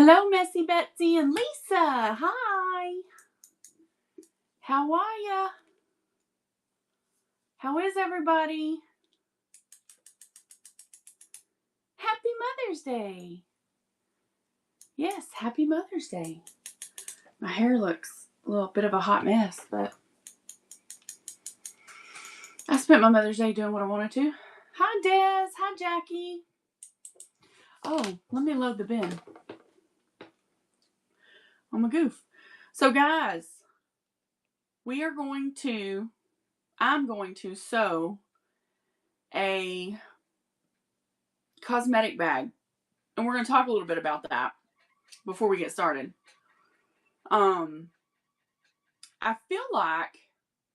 Hello, Messy Betsy and Lisa. Hi. How are ya? How is everybody? Happy Mother's Day. Yes, happy Mother's Day. My hair looks a little bit of a hot mess, but I spent my Mother's Day doing what I wanted to. Hi, Des. Hi, Jackie. Oh, let me load the bin. I'm a goof. So, guys, I'm going to sew a cosmetic bag. And we're going to talk a little bit about that before we get started. I feel like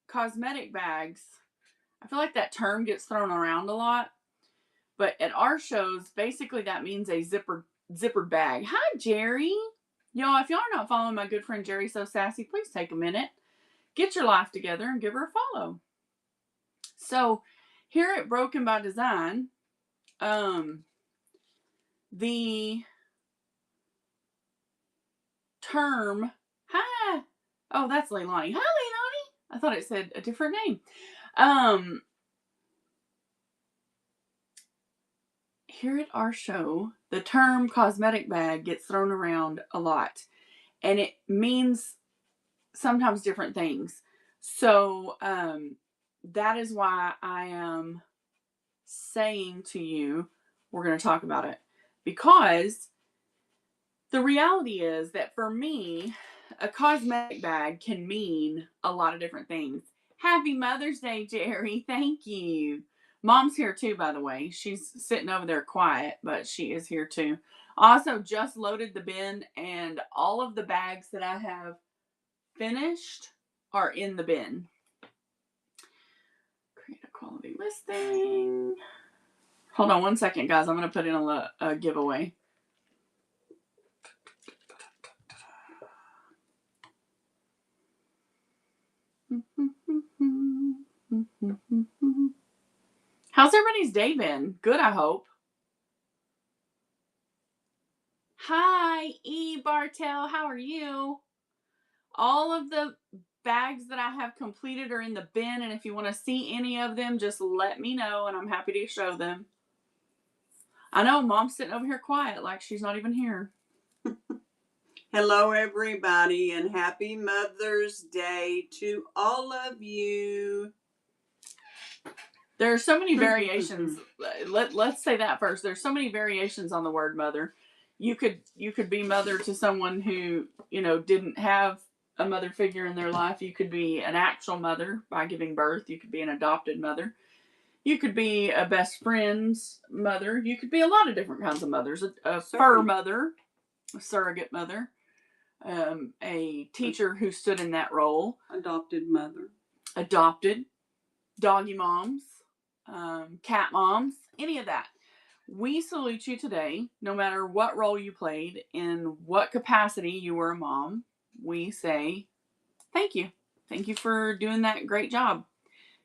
cosmetic bags, I feel like that term gets thrown around a lot. But at our shows, basically that means a zippered bag. Hi, Jerry. Y'all, if y'all are not following my good friend Jerry So Sassy, please take a minute, get your life together, and give her a follow. So here at Broken by Design, the term, hi, oh, that's Leilani. Hi, Leilani. I thought it said a different name. Here at our show, the term cosmetic bag gets thrown around a lot, and it means sometimes different things. So that is why I am saying to you, we're going to talk about it, because the reality is that for me, a cosmetic bag can mean a lot of different things. Happy Mother's Day, Jerry. Thank you. Mom's here too, by the way. She's sitting over there quiet, but she is here too. Also, just loaded the bin, and all of the bags that I have finished are in the bin. Create a quality listing. Hold on one second, guys. I'm going to put in a giveaway. How's everybody's day been? Good, I hope. Hi, E. Bartell. How are you? All of the bags that I have completed are in the bin, and if you want to see any of them, just let me know, and I'm happy to show them. I know Mom's sitting over here quiet like she's not even here. Hello, everybody, and happy Mother's Day to all of you. There are so many variations. Let's say that first. There's so many variations on the word mother. You could be mother to someone who, didn't have a mother figure in their life. You could be an actual mother by giving birth. You could be an adopted mother. You could be a best friend's mother. You could be a lot of different kinds of mothers. A fur mother, a surrogate mother, a teacher who stood in that role. Adopted mother. Adopted. Doggy moms. Cat moms, any of that. We salute you today, no matter what role you played, in what capacity you were a mom. We say thank you. Thank you for doing that great job,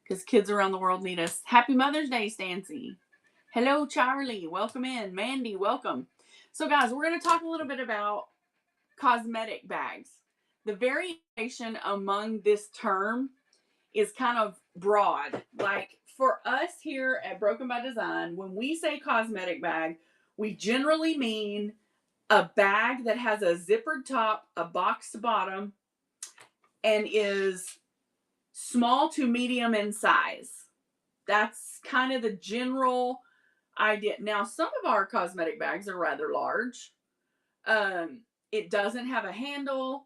because kids around the world need us. Happy Mother's Day, Stancy. Hello, Charlie. Welcome in. Mandy, welcome. So, guys, we're going to talk a little bit about cosmetic bags. The variation among this term is kind of broad. Like, for us here at Broken by Design, when we say cosmetic bag, we generally mean a bag that has a zippered top, a boxed bottom, and is small to medium in size. That's kind of the general idea. Now, some of our cosmetic bags are rather large. It doesn't have a handle.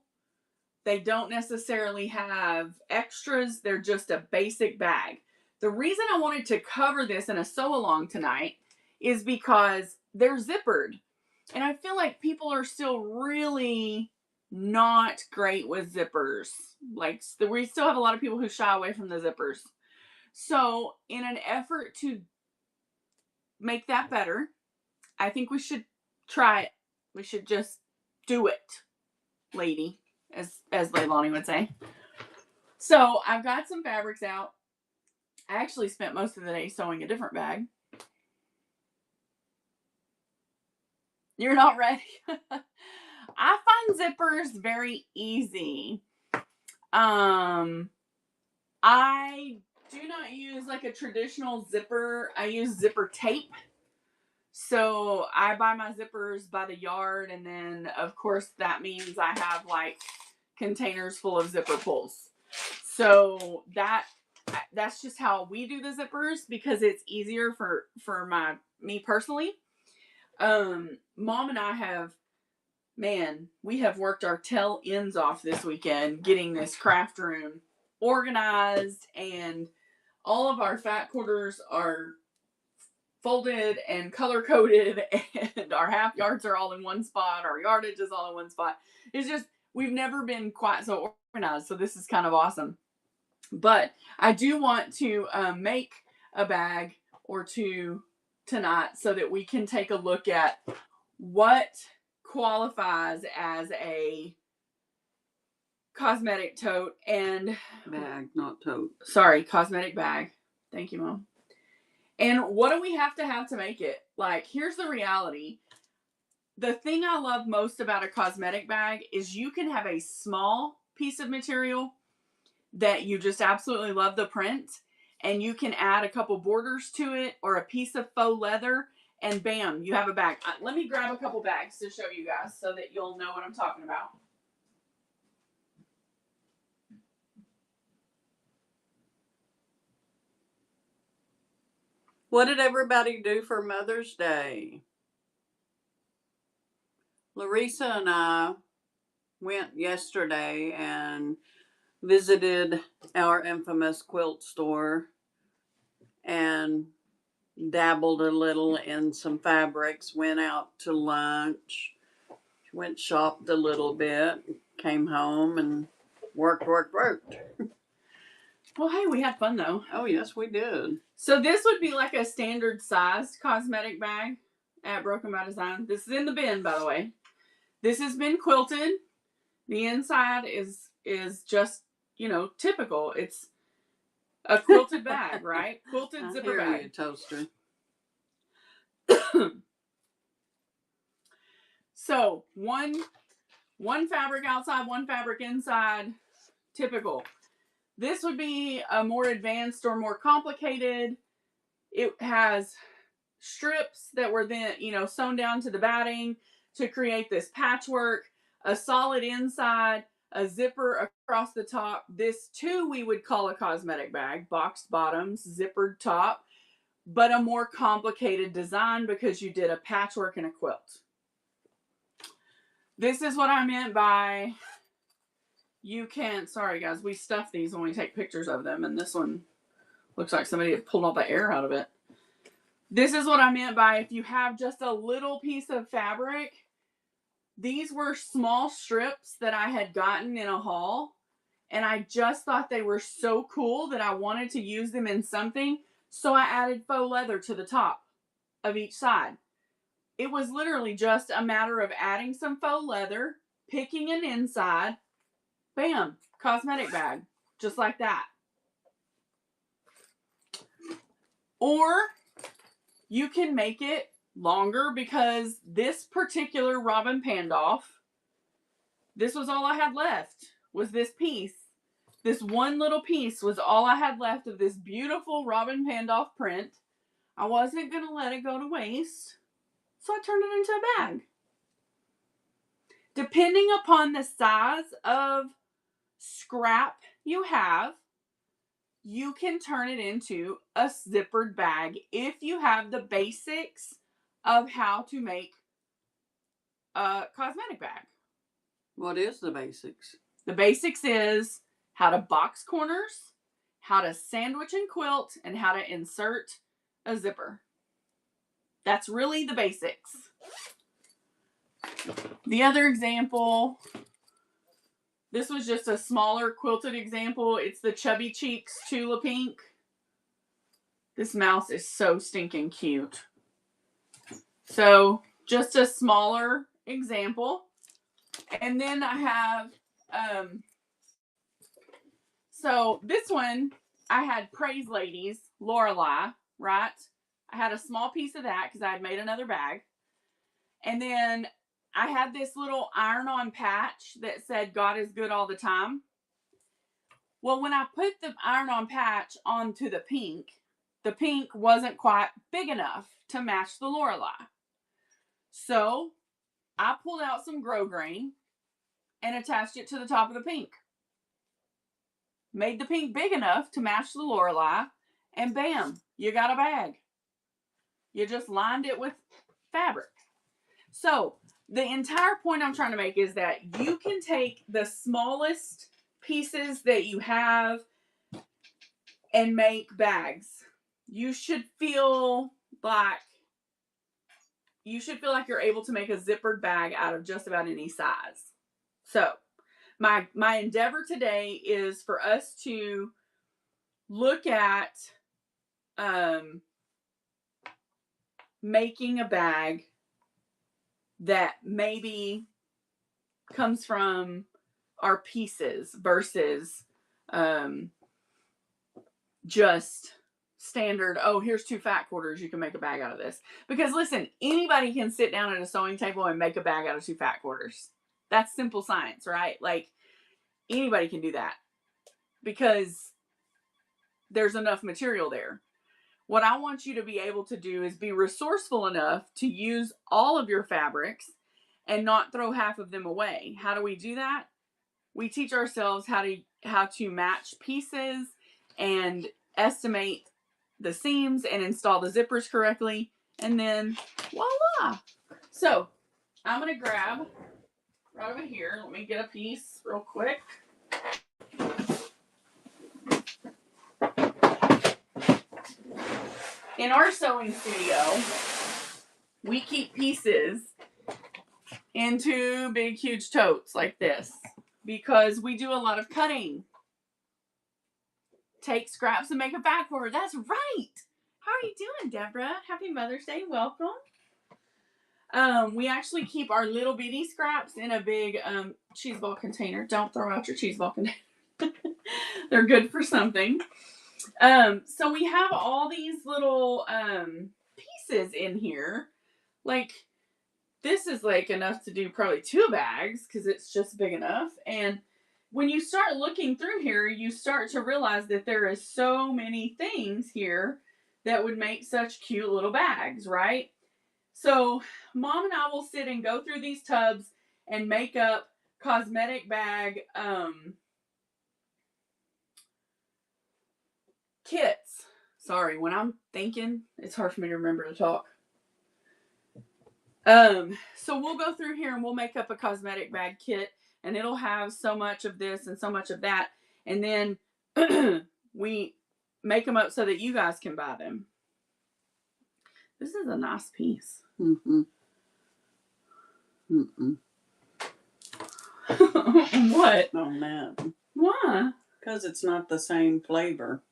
They don't necessarily have extras. They're just a basic bag. The reason I wanted to cover this in a sew-along tonight is because they're zippered. And I feel like people are still really not great with zippers. Like, we still have a lot of people who shy away from the zippers. So, in an effort to make that better, I think we should try it. We should just do it, lady, as Leilani would say. So, I've got some fabrics out. I actually spent most of the day sewing a different bag. You're not ready? I find zippers very easy. I do not use like a traditional zipper. I use zipper tape. So I buy my zippers by the yard, and then of course that means I have like containers full of zipper pulls. So that's just how we do the zippers because it's easier for me personally. Mom and I have, man, we have worked our tail ends off this weekend getting this craft room organized, and all of our fat quarters are folded and color coded, and our half yards are all in one spot. Our yardage is all in one spot. It's just, we've never been quite so organized. So this is kind of awesome. But I do want to make a bag or two tonight so that we can take a look at what qualifies as a cosmetic tote and bag, not tote. Sorry, cosmetic bag. Thank you, Mom. And what do we have to make it? Like, here's the reality. The thing I love most about a cosmetic bag is you can have a small piece of material that you just absolutely love the print, and you can add a couple borders to it or a piece of faux leather, and bam, you have a bag. Let me grab a couple bags to show you guys so that you'll know what I'm talking about. What did everybody do for Mother's Day? Larissa and I went yesterday and visited our infamous quilt store and dabbled a little in some fabrics, went out to lunch, went shopped a little bit, came home and worked. Well, hey, we had fun though. Oh, yes, we did. So this would be like a standard sized cosmetic bag at Broken by Design. This is in the bin, by the way. This has been quilted. The inside is just, typical. It's a quilted bag, right? Quilted zipper bag. You, toaster. So one fabric outside, one fabric inside. Typical. This would be a more advanced or more complicated. It has strips that were then, sewn down to the batting to create this patchwork, a solid inside, a zipper across the top. This too we would call a cosmetic bag, boxed bottoms, zippered top, but a more complicated design because you did a patchwork and a quilt. This is what I meant by sorry guys, we stuff these when we take pictures of them, and this one looks like somebody had pulled all the air out of it. This is what I meant by if you have just a little piece of fabric. These were small strips that I had gotten in a haul, and I just thought they were so cool that I wanted to use them in something, so I added faux leather to the top of each side. It was literally just a matter of adding some faux leather, picking an inside, bam, cosmetic bag, just like that. Or you can make it longer because this particular Robin Pandolph, this was all I had left, was this piece. This one little piece was all I had left of this beautiful Robin Pandolph print. I wasn't going to let it go to waste, so I turned it into a bag. Depending upon the size of scrap you have, you can turn it into a zippered bag if you have the basics of how to make a cosmetic bag. What is the basics? The basics is how to box corners, how to sandwich and quilt, and how to insert a zipper. That's really the basics. The other example, this was just a smaller quilted example. It's the Chubby Cheeks Tula Pink. This mouse is so stinking cute. So just a smaller example. And then I have, so this one, I had Praise Ladies, Lorelei, right? I had a small piece of that because I had made another bag. And then I had this little iron-on patch that said God is good all the time. Well, when I put the iron-on patch onto the pink wasn't quite big enough to match the Lorelei. So I pulled out some grosgrain and attached it to the top of the pink. Made the pink big enough to match the Lorelei, and bam, you got a bag. You just lined it with fabric. So the entire point I'm trying to make is that you can take the smallest pieces that you have and make bags. You should feel like you're able to make a zippered bag out of just about any size. So my endeavor today is for us to look at making a bag that maybe comes from our pieces versus just standard, oh, here's 2 fat quarters, you can make a bag out of this. Because listen, anybody can sit down at a sewing table and make a bag out of 2 fat quarters. That's simple science, right? Like, anybody can do that because there's enough material there. What I want you to be able to do is be resourceful enough to use all of your fabrics and not throw half of them away. How do we do that? We teach ourselves how to match pieces and estimate the seams and install the zippers correctly, and then voila. So I'm gonna grab right over here. Let me get a piece real quick. In our sewing studio, we keep pieces in 2 big, huge totes like this because we do a lot of cutting. Take scraps and make a bag for her. That's right. How are you doing, Deborah? Happy Mother's Day. Welcome. We actually keep our little bitty scraps in a big cheese ball container. Don't throw out your cheese ball container. They're good for something. So we have all these little pieces in here. Like, this is like enough to do probably 2 bags because it's just big enough. And when you start looking through here, you start to realize that there is so many things here that would make such cute little bags, right? So Mom and I will sit and go through these tubs and make up cosmetic bag kits. Sorry, when I'm thinking, it's hard for me to remember to talk. So we'll go through here and we'll make up a cosmetic bag kit, and it'll have so much of this and so much of that, and then we make them up so that you guys can buy them. This is a nice piece. What? Oh, man. Why? Because it's not the same flavor.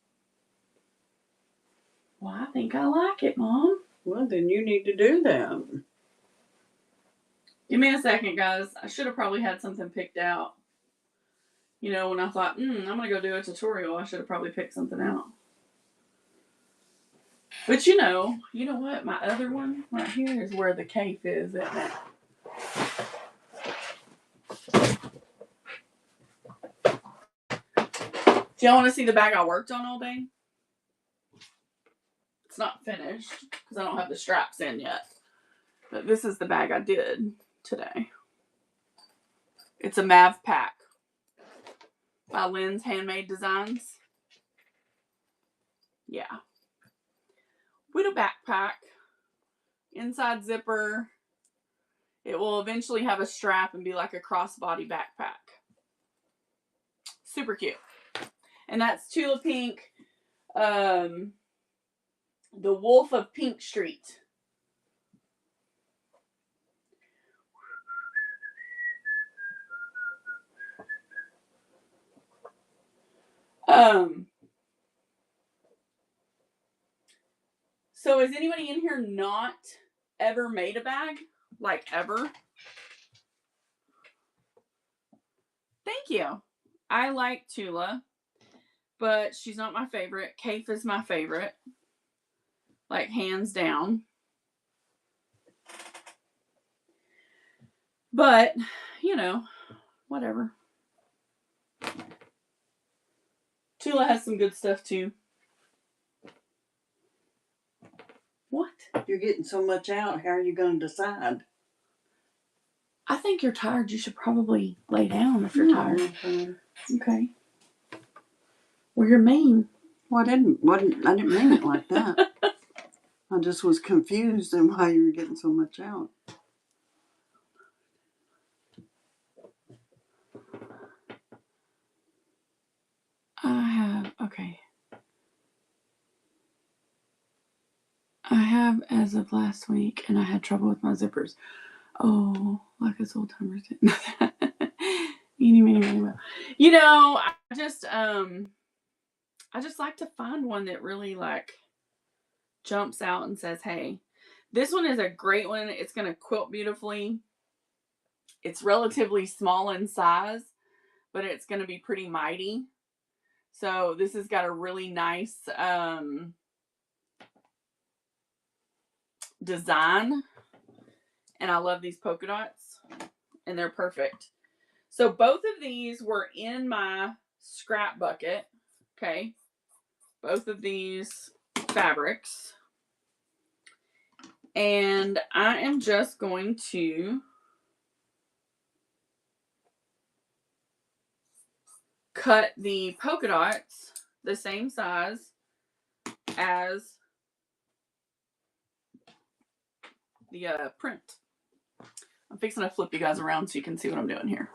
Well, I think I like it, Mom. Well, then you need to do that. Give me a second, guys. I should have probably had something picked out. You know, when I thought, I'm going to go do a tutorial, I should have probably picked something out. But you know what? My other one right here is where the cape is, isn't it? Do y'all want to see the bag I worked on all day? It's not finished because I don't have the straps in yet. But this is the bag I did today. It's a Mav pack by Lynn's Handmade Designs. Yeah. With a backpack, inside zipper. It will eventually have a strap and be like a crossbody backpack. Super cute. And that's Tula Pink, the Wolf of Pink Street. So has anybody in here not ever made a bag? Like ever? Thank you. I like Tula, but she's not my favorite. Kaif is my favorite. Like, hands down. But, you know, whatever. Tula has some good stuff too. What? You're getting so much out. How are you going to decide? I think you're tired. You should probably lay down if you're tired. Okay. Well, you're mean. Well, I didn't mean it like that. I just was confused in why you were getting so much out. I have as of last week, and I had trouble with my zippers. Oh, like us old timers didn't. Eeny, meeny, miny, moe. You know, I just like to find one that really like jumps out and says, "Hey, this one is a great one. It's going to quilt beautifully. It's relatively small in size, but it's going to be pretty mighty." So this has got a really nice design, and I love these polka dots, and they're perfect. So both of these were in my scrap bucket. Okay, both of these fabrics, and I am just going to cut the polka dots the same size as the print. I'm fixing to flip you guys around so you can see what I'm doing here.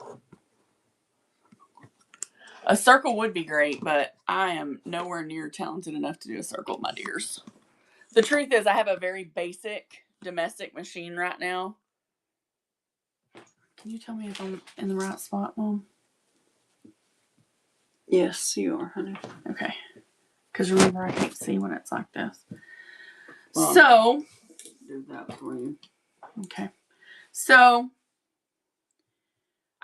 A circle would be great, but I am nowhere near talented enough to do a circle, my dears. The truth is, I have a very basic domestic machine right now. Can you tell me if I'm in the right spot, Mom? Yes, you are, honey. Okay. Because remember, I can't see when it's like this. Well, so, do that for you. Okay. So,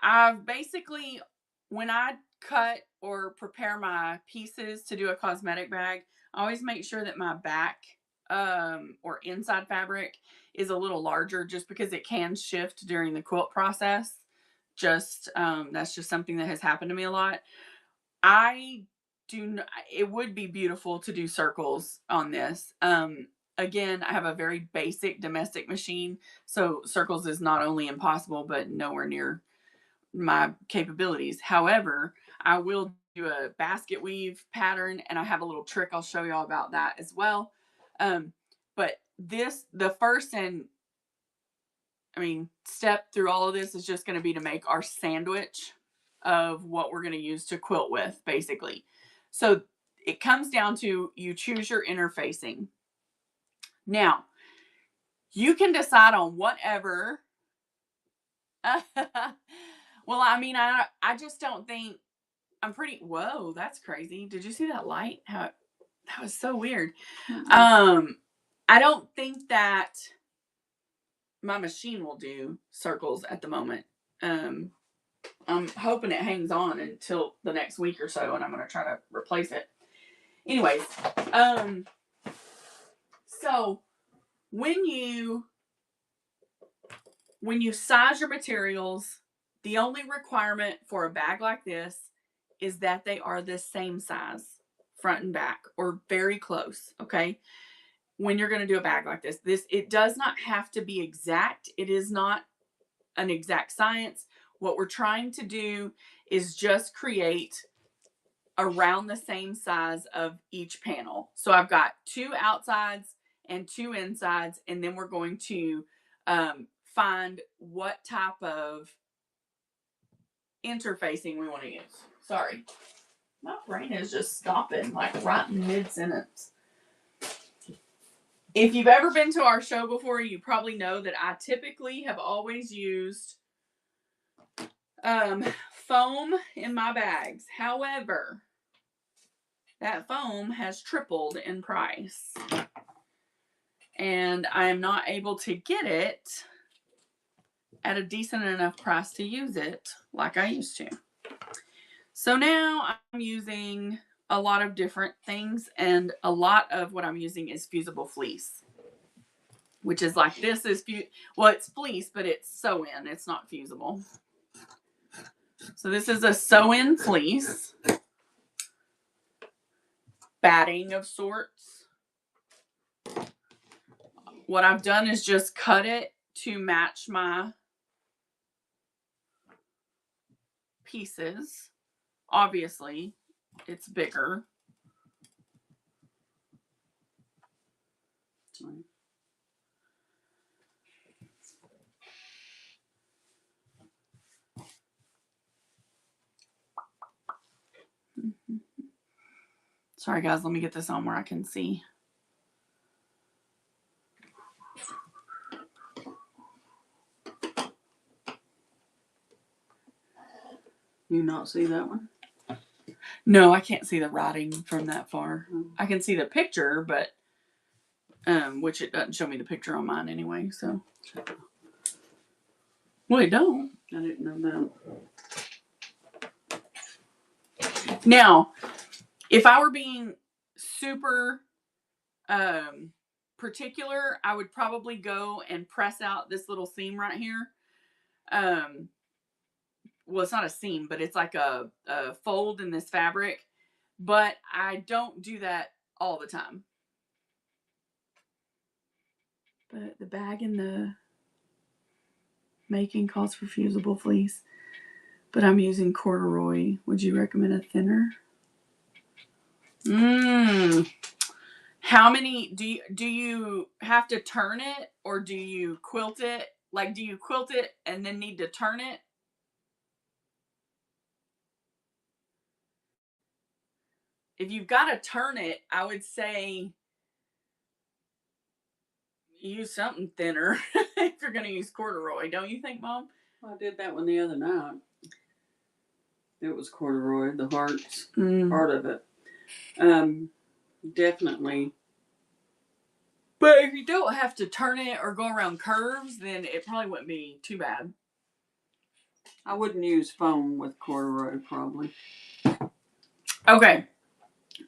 I've basically, when I cut or prepare my pieces to do a cosmetic bag, I always make sure that my back or inside fabric is a little larger, just because it can shift during the quilt process. That's just something that has happened to me a lot. It would be beautiful to do circles on this. Again, I have a very basic domestic machine, so circles is not only impossible, but nowhere near my capabilities. However, I will do a basket weave pattern, and I have a little trick I'll show y'all about that as well. But the first step through all of this is just going to be to make our sandwich of what we're going to use to quilt with, basically. So it comes down to, you choose your interfacing. Now, you can decide on whatever. Well, I just don't think whoa, that's crazy. Did you see that light? That was so weird. Mm-hmm. I don't think that my machine will do circles at the moment. I'm hoping it hangs on until the next week or so, and I'm going to try to replace it. Anyways, so when you size your materials, the only requirement for a bag like this is that they are the same size, front and back, or very close, okay? When you're going to do a bag like this, it does not have to be exact. It is not an exact science. What we're trying to do is just create around the same size of each panel. So I've got 2 outsides and 2 insides, and then we're going to find what type of interfacing we want to use. Sorry. My brain is just stopping like right in mid-sentence. If you've ever been to our show before, you probably know that I typically have always used foam in my bags. However, that foam has tripled in price, and I am not able to get it at a decent enough price to use it like I used to. So now I'm using a lot of different things, and a lot of what I'm using is fusible fleece. which is like this is, well, it's fleece, but it's sew-in. It's not fusible. So this is a sew-in fleece. Batting of sorts. What I've done is just cut it to match my pieces. Obviously, it's bigger. Sorry. Sorry guys, let me get this on where I can see. You not see that one? No, I can't see the writing from that far. I can see the picture, but which it doesn't show me the picture on mine anyway, so. Well, it don't. I didn't know that. Now, if I were being super particular, I would probably go and press out this little seam right here. Well, it's not a seam, but it's like a fold in this fabric. But I don't do that all the time. But the bag and the making calls for fusible fleece. But I'm using corduroy. Would you recommend a thinner? How many do you have to turn it, or do you quilt it? Like, do you quilt it and then need to turn it? If you've got to turn it, I would say use something thinner if you're going to use corduroy. Don't you think, Mom? Well, I did that one the other night. It was corduroy, the hearts part of it. Definitely. But if you don't have to turn it or go around curves, then it probably wouldn't be too bad. I wouldn't use foam with corduroy, probably. Okay.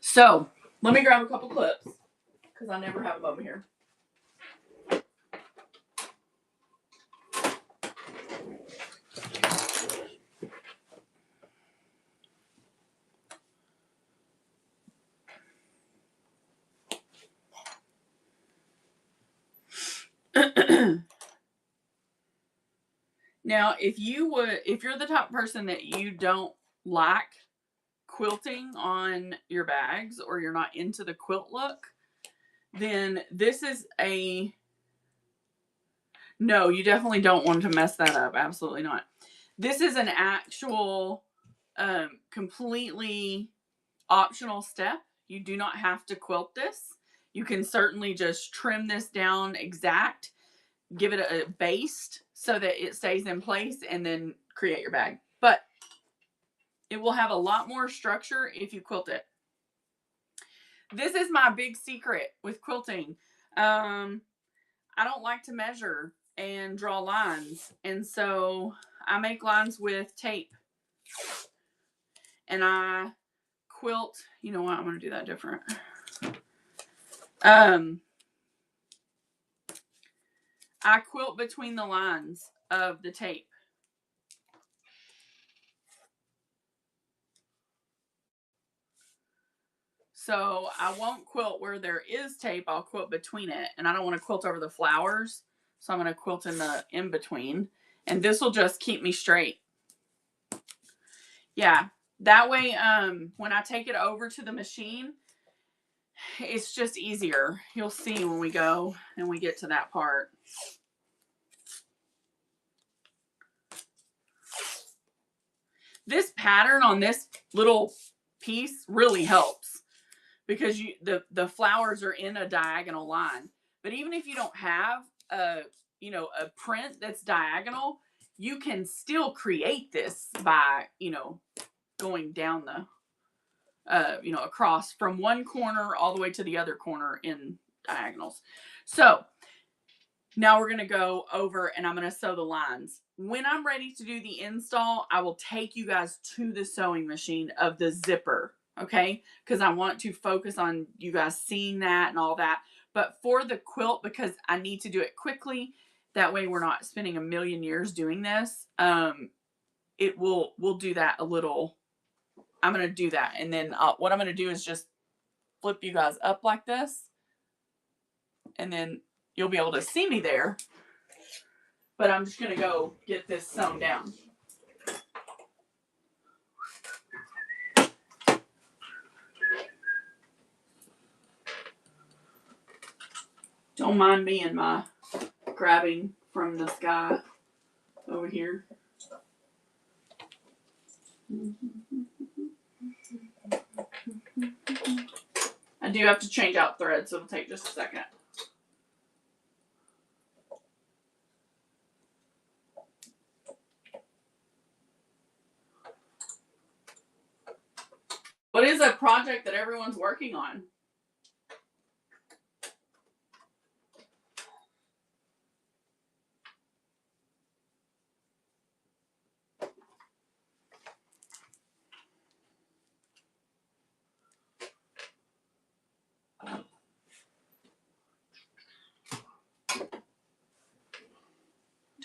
So, let me grab a couple clips, because I never have them over here. Now, if you're the type of person that you don't like quilting on your bags, or you're not into the quilt look, then this is no, you definitely don't want to mess that up. Absolutely not. This is an actual completely optional step. You do not have to quilt this. You can certainly just trim this down exact, give it a baste so that it stays in place, and then create your bag. But it will have a lot more structure if you quilt it. This is my big secret with quilting. I don't like to measure and draw lines, and so I make lines with tape. And I quilt, you know what, I'm going to do that different. I quilt between the lines of the tape. So I won't quilt where there is tape. I'll quilt between it, and I don't want to quilt over the flowers, so I'm going to quilt in the in between, and this will just keep me straight. Yeah, that way when I take it over to the machine, it's just easier. You'll see when we go and we get to that part. This pattern on this little piece really helps, because the flowers are in a diagonal line. But even if you don't have a print that's diagonal, you can still create this by going down the across from one corner all the way to the other corner in diagonals. So now we're going to go over and I'm going to sew the lines. When I'm ready to do the install, I will take you guys to the sewing machine of the zipper, okay? Because I want to focus on you guys seeing that and all that. But for the quilt, because I need to do it quickly, that way we're not spending a million years doing this. We'll do that a little. I'm going to do that. And then what I'm going to do is just flip you guys up like this. And then you'll be able to see me there. But I'm just going to go get this sewn down. Don't mind me and my grabbing from the sky over here. I do have to change out thread, so it'll take just a second. What is a project that everyone's working on?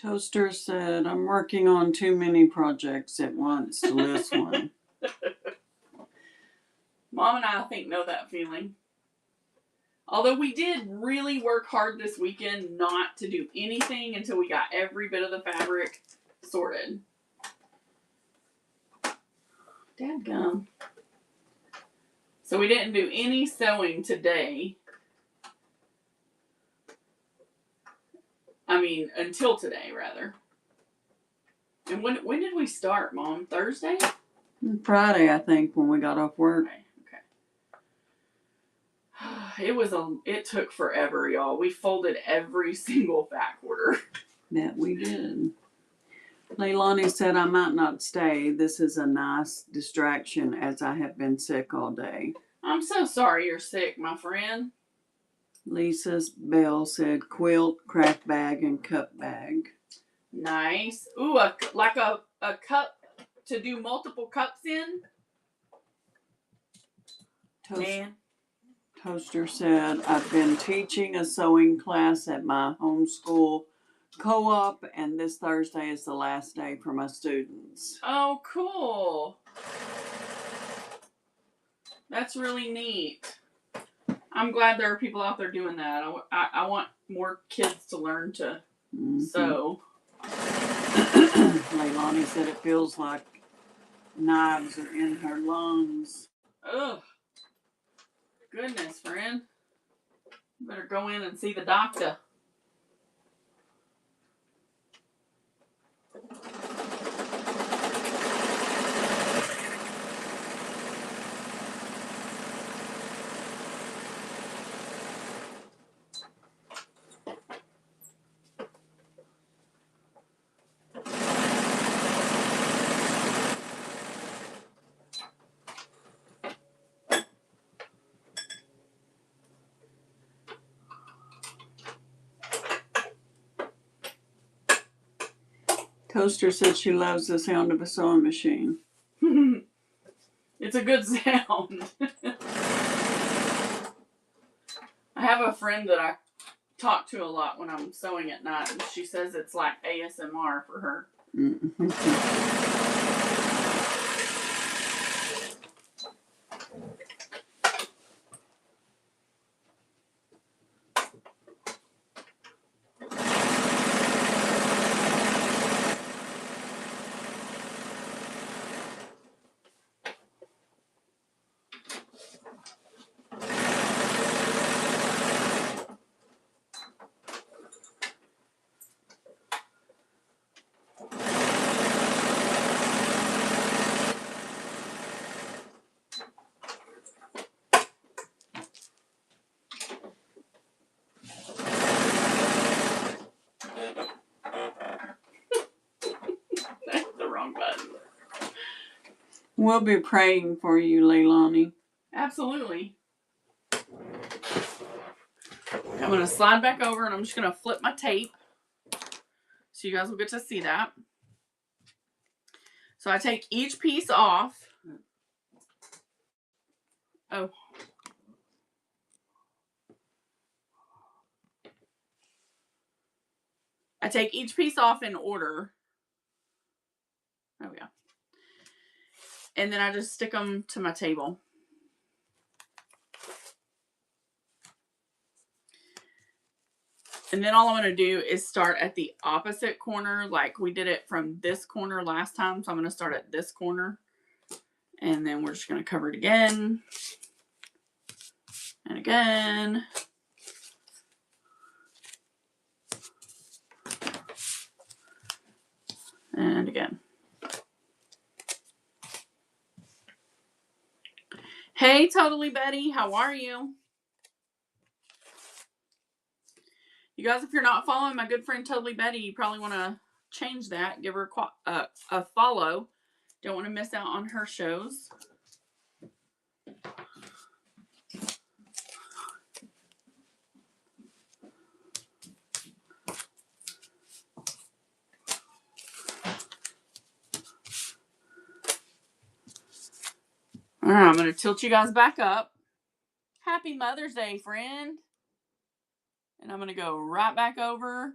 Toaster said, I'm working on too many projects at once to list one. Mom and I think know that feeling. Although we did really work hard this weekend not to do anything until we got every bit of the fabric sorted. Dadgum. So we didn't do any sewing today. I mean, until today, rather. And when did we start, Mom? Thursday? Friday, I think, when we got off work. Okay. It took forever, y'all. We folded every single back order. That we did. Leilani said, I might not stay. This is a nice distraction as I have been sick all day. I'm so sorry you're sick, my friend. Lisa's Bell said, quilt, craft bag, and cup bag. Nice. Ooh, like a cup to do multiple cups in? Man. Toaster said, I've been teaching a sewing class at my homeschool co-op, and this Thursday is the last day for my students. Oh, cool. That's really neat. I'm glad there are people out there doing that. I want more kids to learn to sew. Leilani said it feels like knives are in her lungs. Ugh. Goodness, friend. You better go in and see the doctor. Toaster said she loves the sound of a sewing machine. It's a good sound. I have a friend that I talk to a lot when I'm sewing at night, and she says it's like ASMR for her. That's the wrong button. We'll be praying for you, Leilani. Absolutely. I'm going to slide back over and I'm just going to flip my tape so you guys will get to see that. So I take each piece off. Oh. I take each piece off in order. There we go. And then I just stick them to my table. And then all I'm going to do is start at the opposite corner, like we did it from this corner last time. So I'm going to start at this corner. And then we're just going to cover it again. And again. And again. Hey, Totally Betty, how are you? You guys, if you're not following my good friend Totally Betty, you probably want to change that. Give her a follow. Don't want to miss out on her shows. All right, I'm going to tilt you guys back up. Happy Mother's Day, friend. And I'm going to go right back over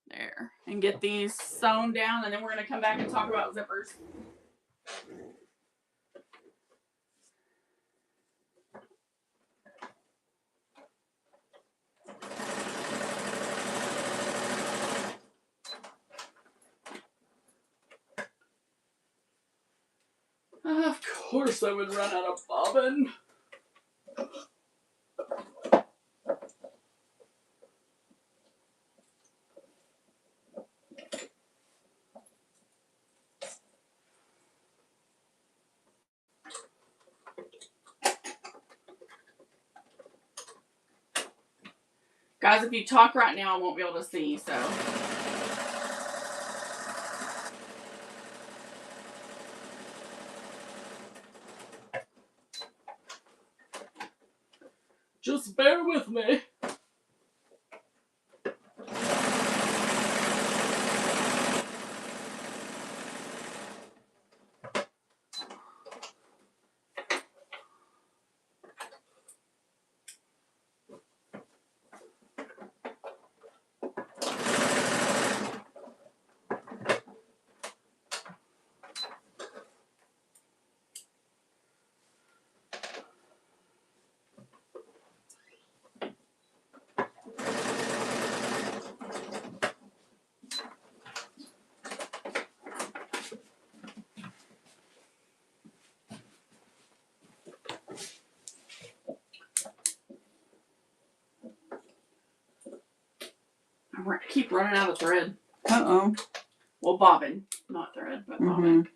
there and get these sewn down. And then we're going to come back and talk about zippers. Of course I would run out of bobbin. Guys, if you talk right now, I won't be able to see, so. Just bear with me. I keep running out of thread. Uh-oh. Well, bobbin. Not thread, but bobbin.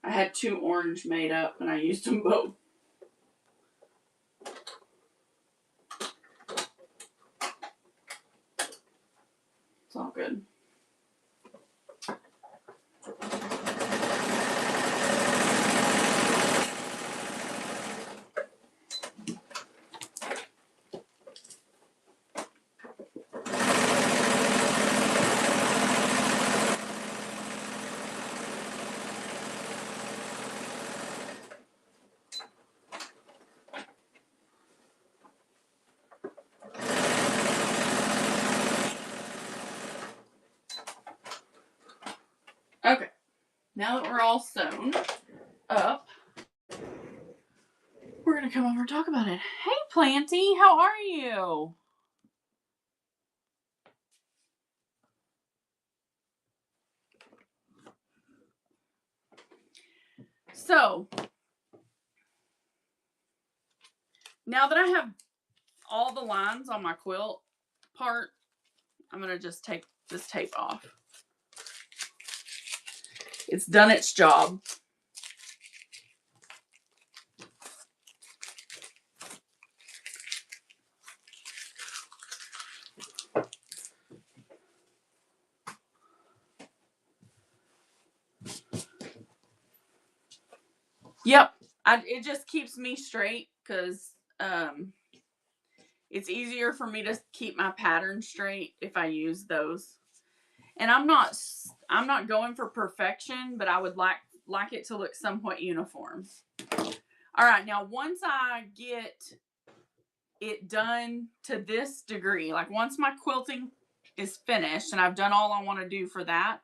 I had 2 orange made up, and I used them both. It's all good. Okay, now that we're all sewn up, we're going to come over and talk about it. Hey, Planty, how are you? So, now that I have all the lines on my quilt part, I'm going to just take this tape off. It's done its job. Yep, it just keeps me straight because it's easier for me to keep my pattern straight if I use those. And I'm not going for perfection, but I would like it to look somewhat uniform. All right, now once I get it done to this degree, like once my quilting is finished and I've done all I want to do for that,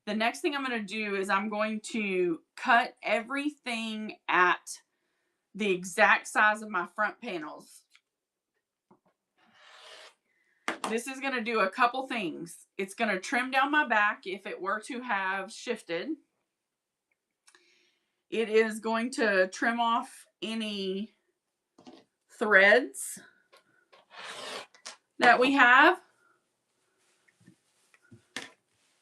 the next thing I'm going to do is I'm going to cut everything at the exact size of my front panels. This is going to do a couple things. It's going to trim down my back if it were to have shifted. It is going to trim off any threads that we have.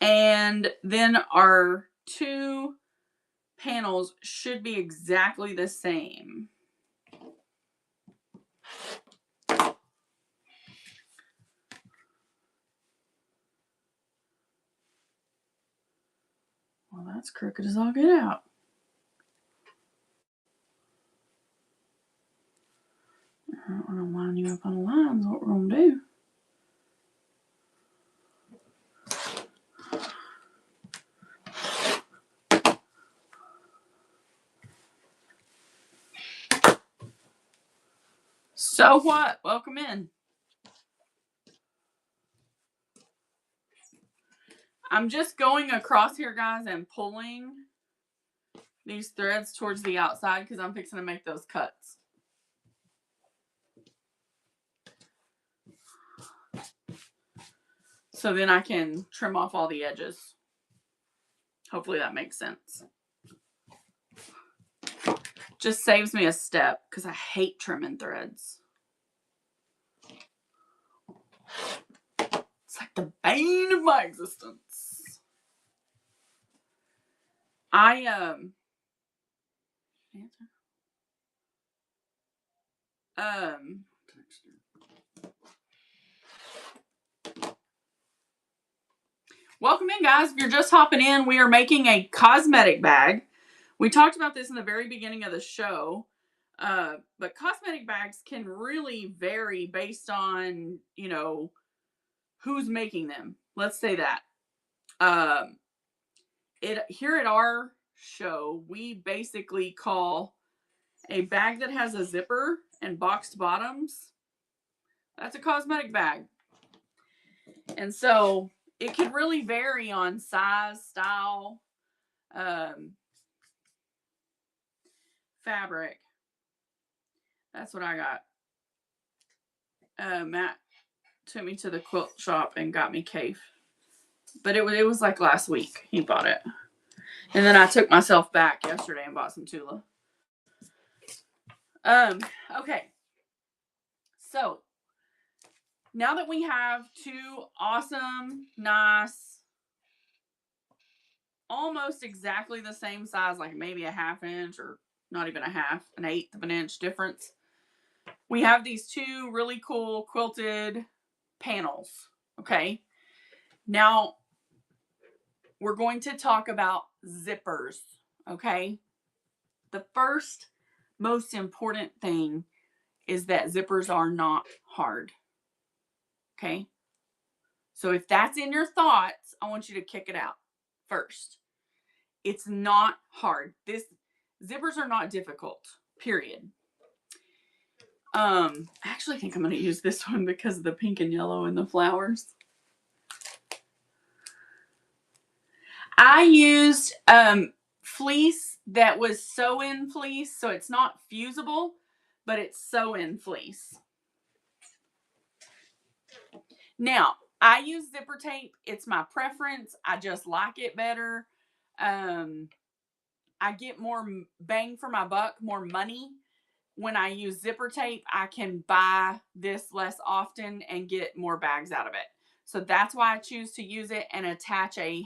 And then our two panels should be exactly the same. Well, that's crooked as all get out. I don't want to line you up on the lines. What we're going to do. So what? Welcome in. I'm just going across here, guys, and pulling these threads towards the outside because I'm fixing to make those cuts. So then I can trim off all the edges. Hopefully that makes sense. Just saves me a step because I hate trimming threads. It's like the bane of my existence. Welcome in, guys. If you're just hopping in, we are making a cosmetic bag. We talked about this in the very beginning of the show, but cosmetic bags can really vary based on, you know, who's making them. Let's say that. Here at our show, we basically call a bag that has a zipper and boxed bottoms, that's a cosmetic bag. And so it can really vary on size, style, fabric. That's what I got. Matt took me to the quilt shop and got me Cafe. But it was like last week he bought it. And then I took myself back yesterday and bought some Tula. Okay. So now that we have two awesome, nice, almost exactly the same size, like maybe a half inch or not even a half, an eighth of an inch difference, we have these two really cool quilted panels. Okay. Now we're going to talk about zippers. Okay. The first most important thing is that zippers are not hard. Okay. So if that's in your thoughts, I want you to kick it out first. It's not hard. Zippers are not difficult, period. I actually think I'm going to use this one because of the pink and yellow and the flowers. I used fleece that was sew-in fleece, so it's not fusible, but it's sew-in fleece. Now, I use zipper tape. It's my preference. I just like it better. I get more bang for my buck, more money. When I use zipper tape, I can buy this less often and get more bags out of it. So that's why I choose to use it and attach a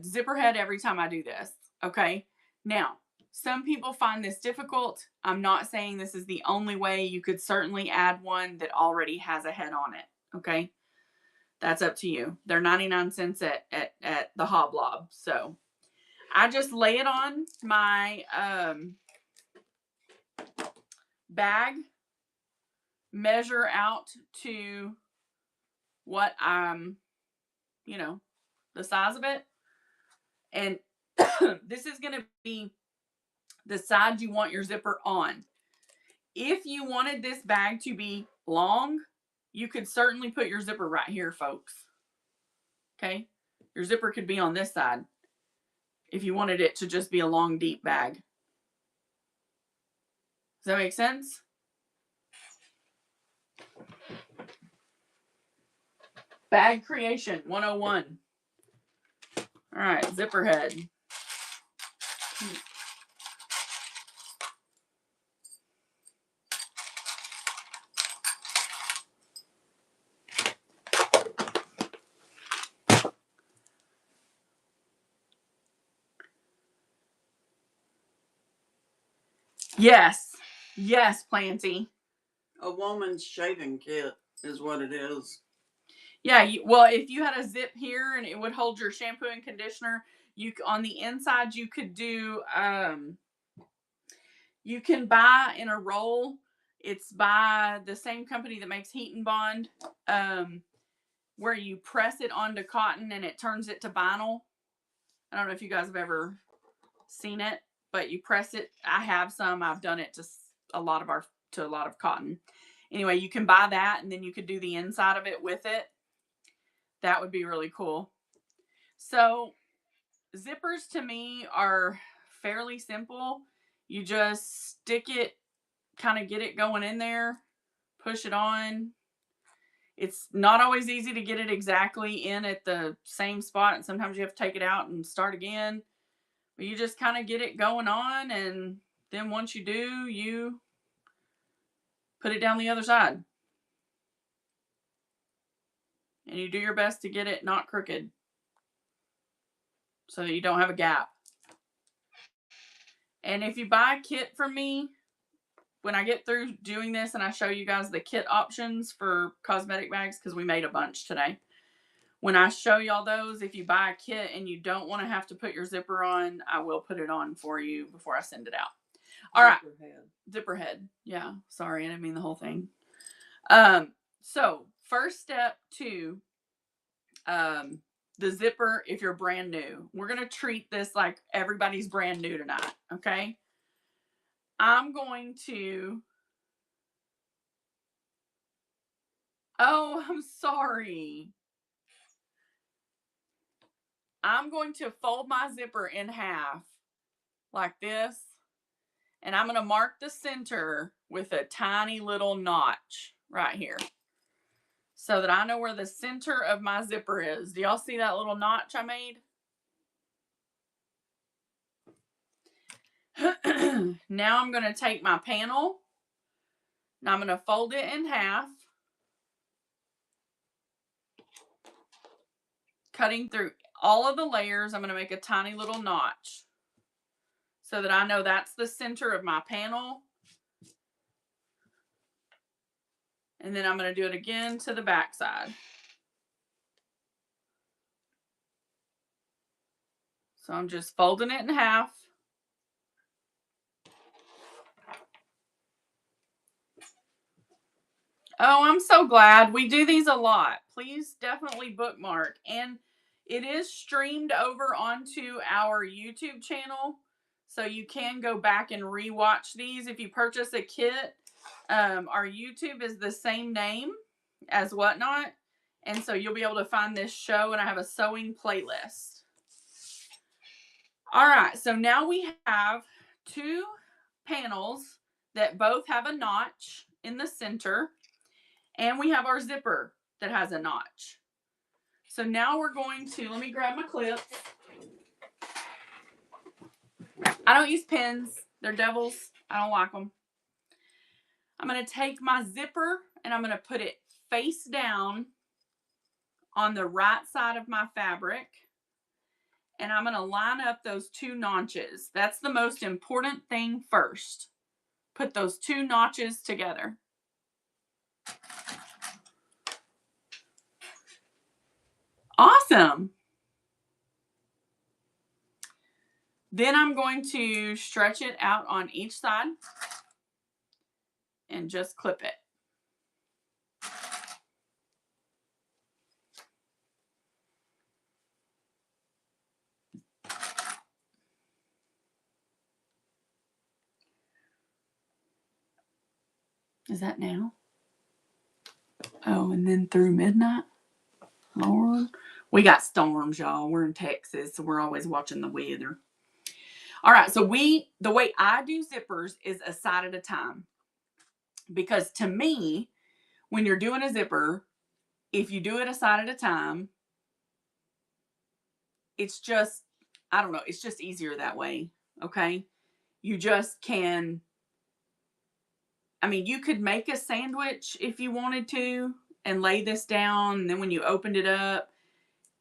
zipper head every time I do this. Okay. Now, some people find this difficult. I'm not saying this is the only way. You could certainly add one that already has a head on it. Okay. That's up to you. They're 99 cents at the Hoblob. So I just lay it on my bag, measure out to what I'm, the size of it. And this is going to be the side you want your zipper on. If you wanted this bag to be long, you could certainly put your zipper right here, folks. Okay? Your zipper could be on this side if you wanted it to just be a long, deep bag. Does that make sense? Bag creation 101. All right, zipper head. Yes. Yes, Planty. A woman's shaving kit is what it is. Yeah, well, if you had a zip here and it would hold your shampoo and conditioner, you on the inside you could do you can buy in a roll. It's by the same company that makes Heat and Bond, where you press it onto cotton and it turns it to vinyl. I don't know if you guys have ever seen it, but you press it. I have some. I've done it to a lot of cotton. Anyway, you can buy that and then you could do the inside of it with it. That would be really cool. So zippers to me are fairly simple. You just stick it, kind of get it going in there, push it on. It's not always easy to get it exactly in at the same spot, and sometimes you have to take it out and start again. But you just kind of get it going on, and then once you do, you put it down the other side. And you do your best to get it not crooked so that you don't have a gap. And if you buy a kit from me, when I get through doing this and I show you guys the kit options for cosmetic bags, because we made a bunch today. When I show y'all those, if you buy a kit and you don't want to have to put your zipper on, I will put it on for you before I send it out. All right. Zipper head. Yeah. Sorry, I didn't mean the whole thing. So first step to the zipper, if you're brand new, we're going to treat this like everybody's brand new tonight. Okay. I'm going to, oh, I'm sorry. I'm going to fold my zipper in half like this. And I'm going to mark the center with a tiny little notch right here so that I know where the center of my zipper is. Do y'all see that little notch I made? Now I'm going to take my panel and I'm going to fold it in half, cutting through all of the layers. I'm going to make a tiny little notch so that I know that's the center of my panel. And then I'm going to do it again to the back side. So I'm just folding it in half. Oh, I'm so glad. We do these a lot. Please definitely bookmark. And it is streamed over onto our YouTube channel. So you can go back and rewatch these. If you purchase a kit, our YouTube is the same name as Whatnot. And so you'll be able to find this show, and I have a sewing playlist. All right, so now we have two panels that both have a notch in the center. And we have our zipper that has a notch. So now we're going to, let me grab my clips. I don't use pins. They're devils. I don't like them. I'm going to take my zipper and I'm going to put it face down on the right side of my fabric. And I'm going to line up those two notches. That's the most important thing first. Put those two notches together. Awesome. Then I'm going to stretch it out on each side and just clip it. Is that now? Oh, and then through midnight? Lord. We got storms, y'all. We're in Texas, so we're always watching the weather. All right, so the way I do zippers is a side at a time. Because to me, when you're doing a zipper, if you do it a side at a time, it's just, I don't know, it's just easier that way. Okay. You just can, I mean, you could make a sandwich if you wanted to and lay this down. And then when you opened it up,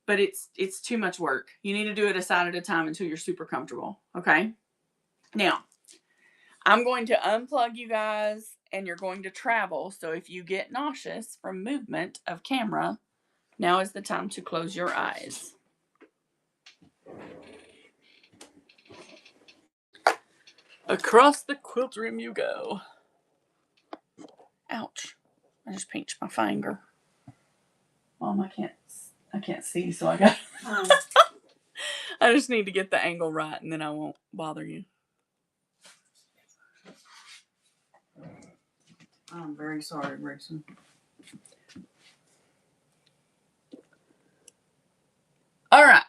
but it's too much work. You need to do it a side at a time until you're super comfortable. Okay. Now, I'm going to unplug you guys and you're going to travel. So if you get nauseous from movement of camera, now is the time to close your eyes. Across the quilt room you go. Ouch. I just pinched my finger. Mom, I can't see, so I got I just need to get the angle right and then I won't bother you. I'm very sorry, Grayson. All right.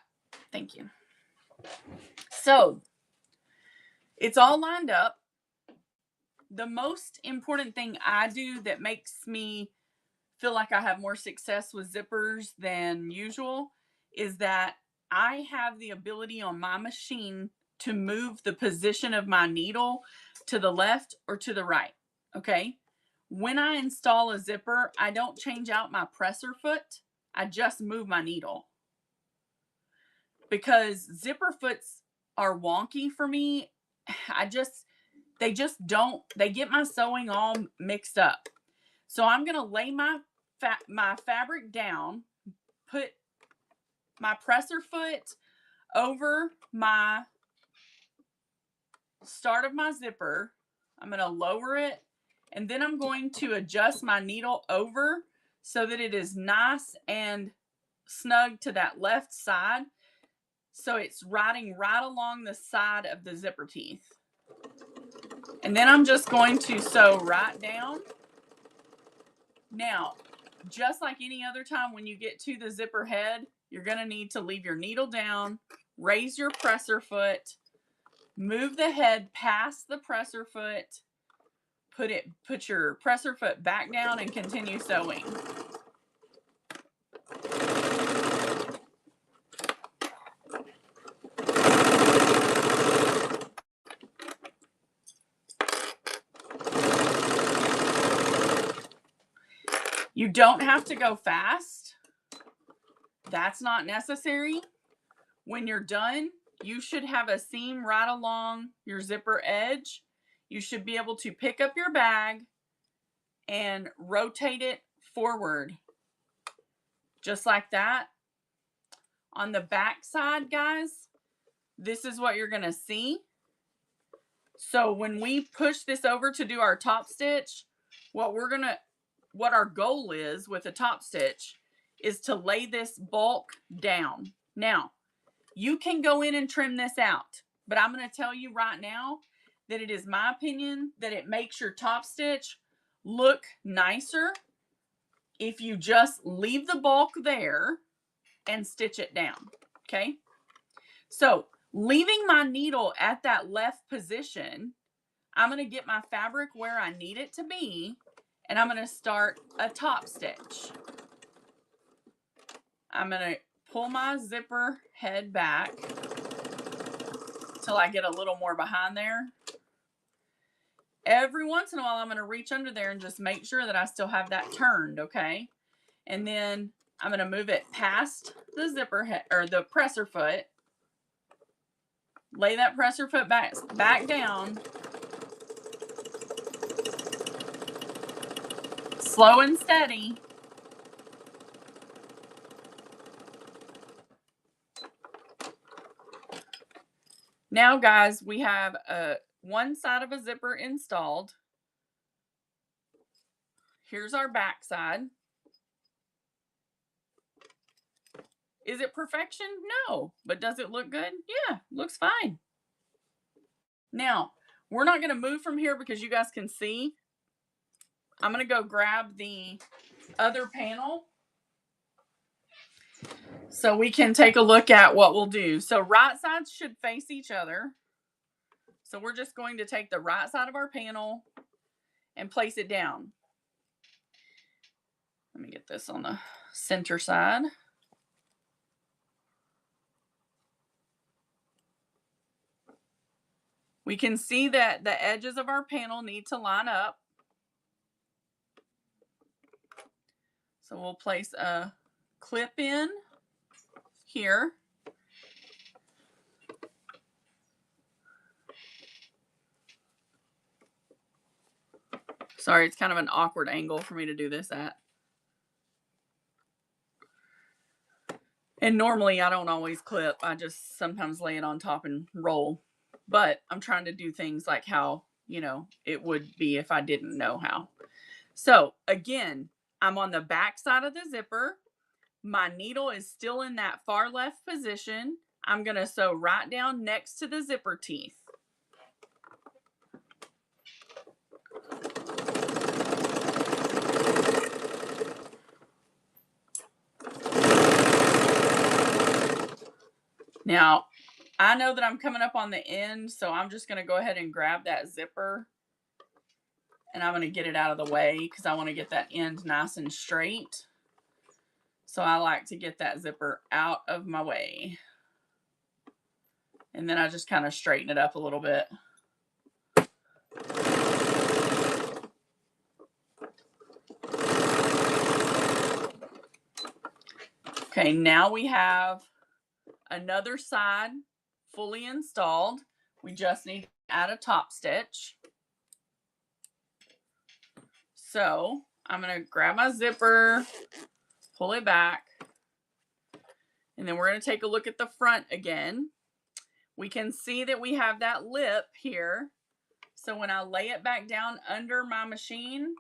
Thank you. So, it's all lined up. The most important thing I do that makes me feel like I have more success with zippers than usual is that I have the ability on my machine to move the position of my needle to the left or to the right. Okay. When I install a zipper, I don't change out my presser foot. I just move my needle. Because zipper foots are wonky for me. They just don't, they get my sewing all mixed up. So I'm going to lay my fabric down, put my presser foot over my start of my zipper. I'm going to lower it, and then I'm going to adjust my needle over so that it is nice and snug to that left side. So it's riding right along the side of the zipper teeth. And then I'm just going to sew right down. Now, just like any other time when you get to the zipper head, you're going to need to leave your needle down, raise your presser foot, move the head past the presser foot, put your presser foot back down and continue sewing. You don't have to go fast. That's not necessary. When you're done, you should have a seam right along your zipper edge. You should be able to pick up your bag and rotate it forward. Just like that. On the back side, guys, this is what you're going to see. So when we push this over to do our top stitch, what our goal is with a top stitch is to lay this bulk down. Now, you can go in and trim this out, but I'm going to tell you right now that it is my opinion that it makes your top stitch look nicer if you just leave the bulk there and stitch it down. Okay. So leaving my needle at that left position, I'm going to get my fabric where I need it to be, and I'm going to start a top stitch. I'm going to pull my zipper head back till I get a little more behind there. Every once in a while, I'm going to reach under there and just make sure that I still have that turned, okay? And then I'm going to move it past the zipper head or the presser foot. Lay that presser foot back down. Slow and steady. Now, guys, we have one side of a zipper installed. Here's our back side. Is it perfection? No. But does it look good? Yeah, looks fine. Now, we're not going to move from here because you guys can see. I'm going to go grab the other panel so we can take a look at what we'll do. So right sides should face each other. So we're just going to take the right side of our panel and place it down. Let me get this on the center side. We can see that the edges of our panel need to line up. So we'll place a clip in here. Sorry, it's kind of an awkward angle for me to do this at. And normally I don't always clip. I just sometimes lay it on top and roll. But I'm trying to do things like how, it would be if I didn't know how. So again, I'm on the back side of the zipper. My needle is still in that far left position. I'm going to sew right down next to the zipper teeth. Now, I know that I'm coming up on the end, so I'm just going to go ahead and grab that zipper and I'm going to get it out of the way because I want to get that end nice and straight. So I like to get that zipper out of my way. And then I just kind of straighten it up a little bit. Okay, now we have another side fully installed. We just need to add a top stitch. So I'm going to grab my zipper, pull it back, and then we're going to take a look at the front again. We can see that we have that lip here. So when I lay it back down under my machine,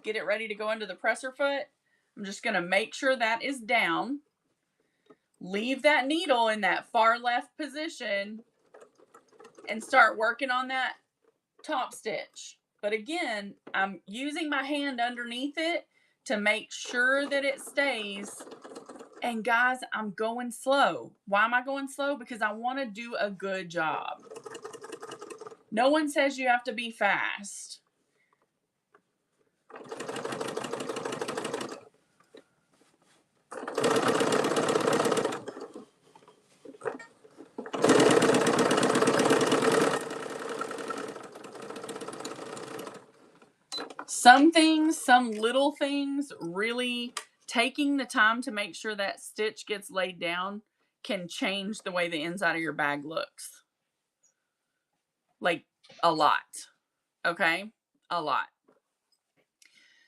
get it ready to go under the presser foot, I'm just going to make sure that is down. Leave that needle in that far left position and start working on that top stitch. But again, I'm using my hand underneath it to make sure that it stays. And guys, I'm going slow. Why am I going slow? Because I want to do a good job. No one says you have to be fast. Some things, some little things, really taking the time to make sure that stitch gets laid down can change the way the inside of your bag looks. Like a lot. Okay? A lot.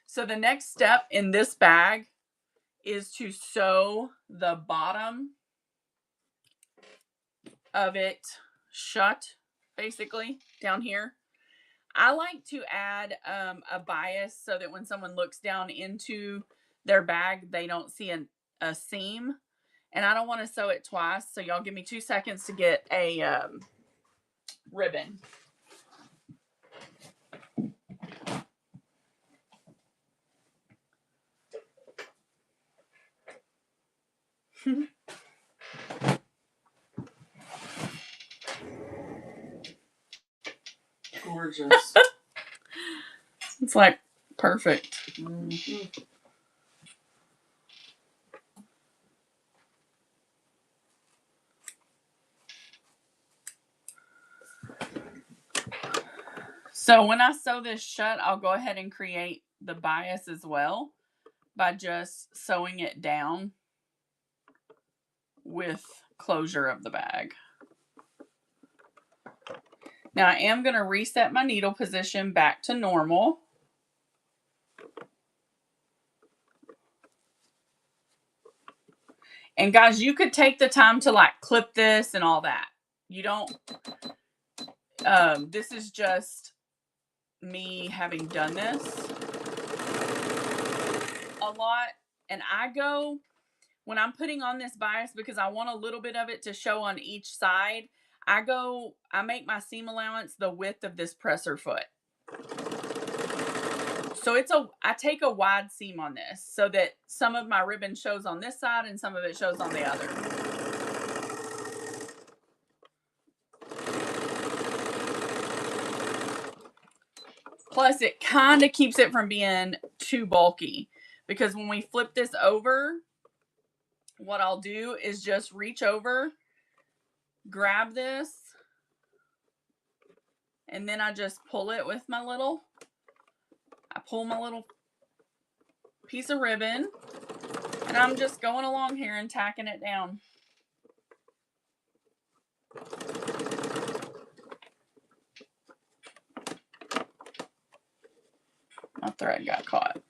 So the next step in this bag is to sew the bottom of it shut, basically, down here. I like to add a bias so that when someone looks down into their bag, they don't see a seam. And I don't want to sew it twice, so y'all give me 2 seconds to get a ribbon. Gorgeous. It's like perfect. Mm-hmm. So when I sew this shut, I'll go ahead and create the bias as well by just sewing it down with closure of the bag. Now I am going to reset my needle position back to normal. And guys, you could take the time to like clip this and all that. You don't, this is just me having done this a lot. And I go, when I'm putting on this bias, because I want a little bit of it to show on each side, I make my seam allowance the width of this presser foot. So I take a wide seam on this so that some of my ribbon shows on this side and some of it shows on the other. Plus, it kind of keeps it from being too bulky, because when we flip this over, what I'll do is just reach over, grab this, and then I just pull it with I pull my little piece of ribbon, and I'm just going along here and tacking it down. My thread got caught.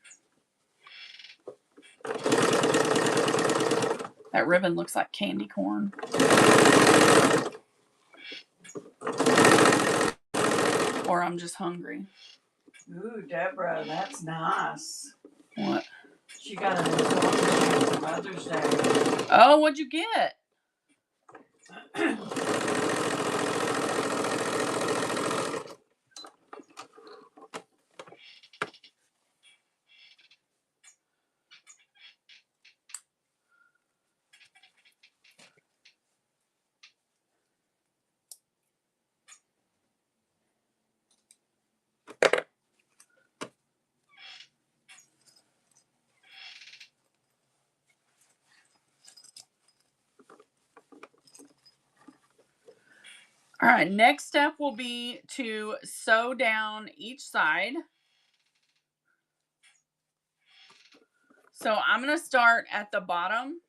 That ribbon looks like candy corn. Or I'm just hungry. Ooh, Deborah, that's nice. What? She got a new for Mother's Day. Oh, what'd you get? All right, next step will be to sew down each side. So I'm going to start at the bottom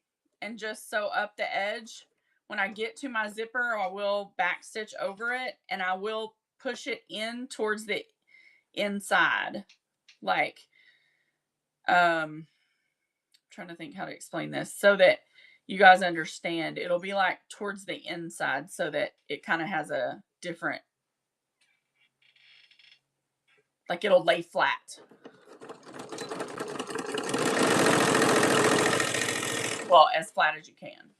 and just sew up the edge. When I get to my zipper, I will back stitch over it, and I will push it in towards the inside. Like, trying to think how to explain this so that you guys understand. It'll be like towards the inside so that it kind of has a different, like it'll lay flat. Well, as flat as you can.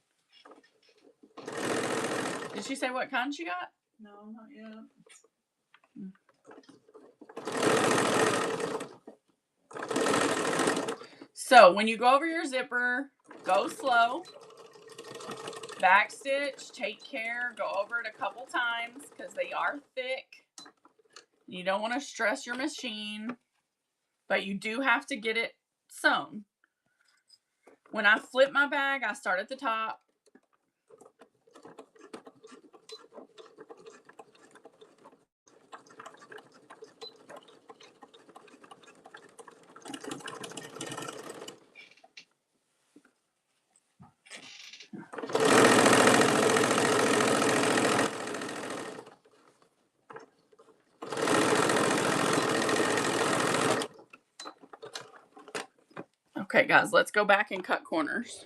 Did she say what kind she got? No, not yet. So when you go over your zipper, go slow. Back stitch, take care, go over it a couple times because they are thick. You don't want to stress your machine, but you do have to get it sewn. When I flip my bag, I start at the top. Okay, guys, let's go back and cut corners.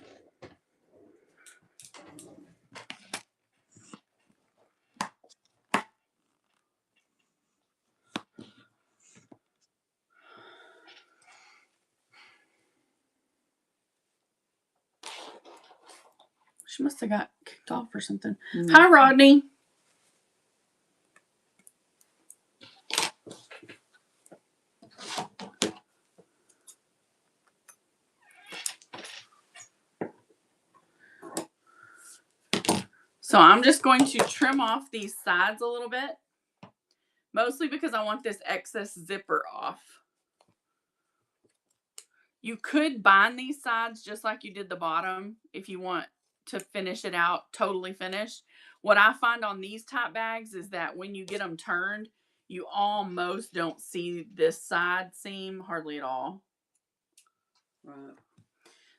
She must have got kicked off or something. Mm-hmm. Hi, Rodney. So I'm just going to trim off these sides a little bit, mostly because I want this excess zipper off. You could bind these sides just like you did the bottom if you want to finish it out totally finished. What I find on these type bags is that when you get them turned, you almost don't see this side seam hardly at all. Right.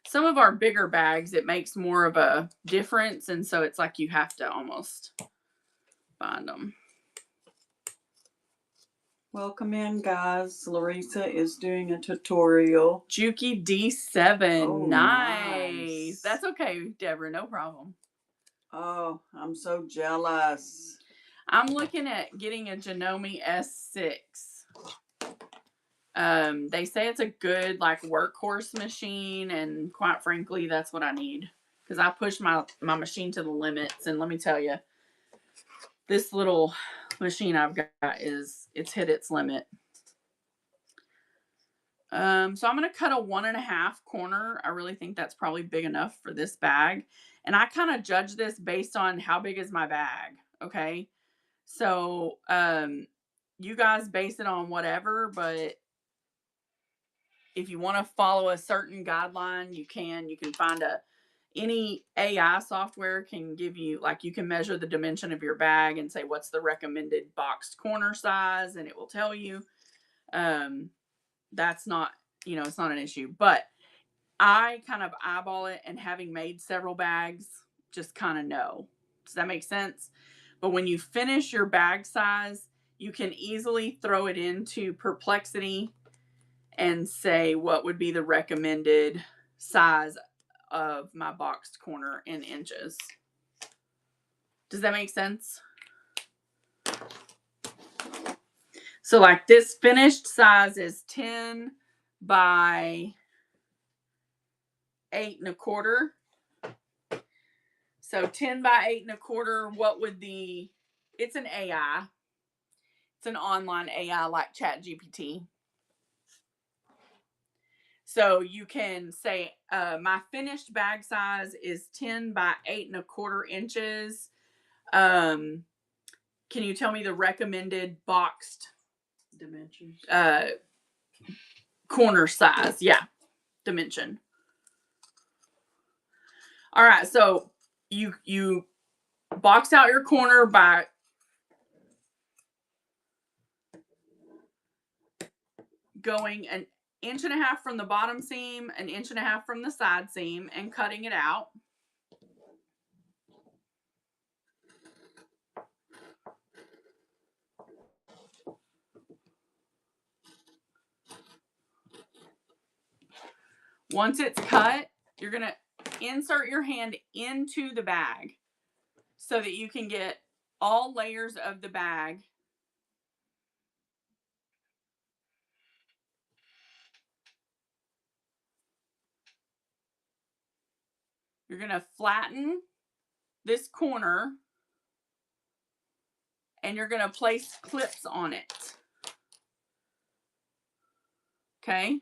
Some of our bigger bags, it makes more of a difference, and so it's like you have to almost bind them. Welcome in, guys. Larissa is doing a tutorial. Juki D7. Oh, nice. That's okay, Deborah. No problem. Oh, I'm so jealous. I'm looking at getting a Janome S6. They say it's a good like workhorse machine, and quite frankly, that's what I need because I push my machine to the limits. And let me tell you, this little machine I've got it's hit its limit. So I'm going to cut a 1.5 corner. I really think that's probably big enough for this bag. And I kind of judge this based on how big is my bag. Okay. So, you guys base it on whatever, but if you want to follow a certain guideline, you can find any AI software can give you, like, you can measure the dimension of your bag and say, what's the recommended boxed corner size? And it will tell you. That's not, it's not an issue, but I kind of eyeball it, and having made several bags, just kind of know. Does that make sense? But when you finish your bag size, you can easily throw it into Perplexity and say what would be the recommended size of my boxed corner in inches. Does that make sense? So like this finished size is 10 by 8.25. So 10 by 8.25, what would it's an AI. It's an online AI like ChatGPT. So you can say, my finished bag size is 10 by 8.25 inches. Can you tell me the recommended boxed Dimensions. Corner size? Yeah, dimension. All right, so you box out your corner by going 1.5 inches from the bottom seam, 1.5 inches from the side seam, and cutting it out. Once it's cut, you're going to insert your hand into the bag so that you can get all layers of the bag. You're going to flatten this corner, and you're going to place clips on it. Okay?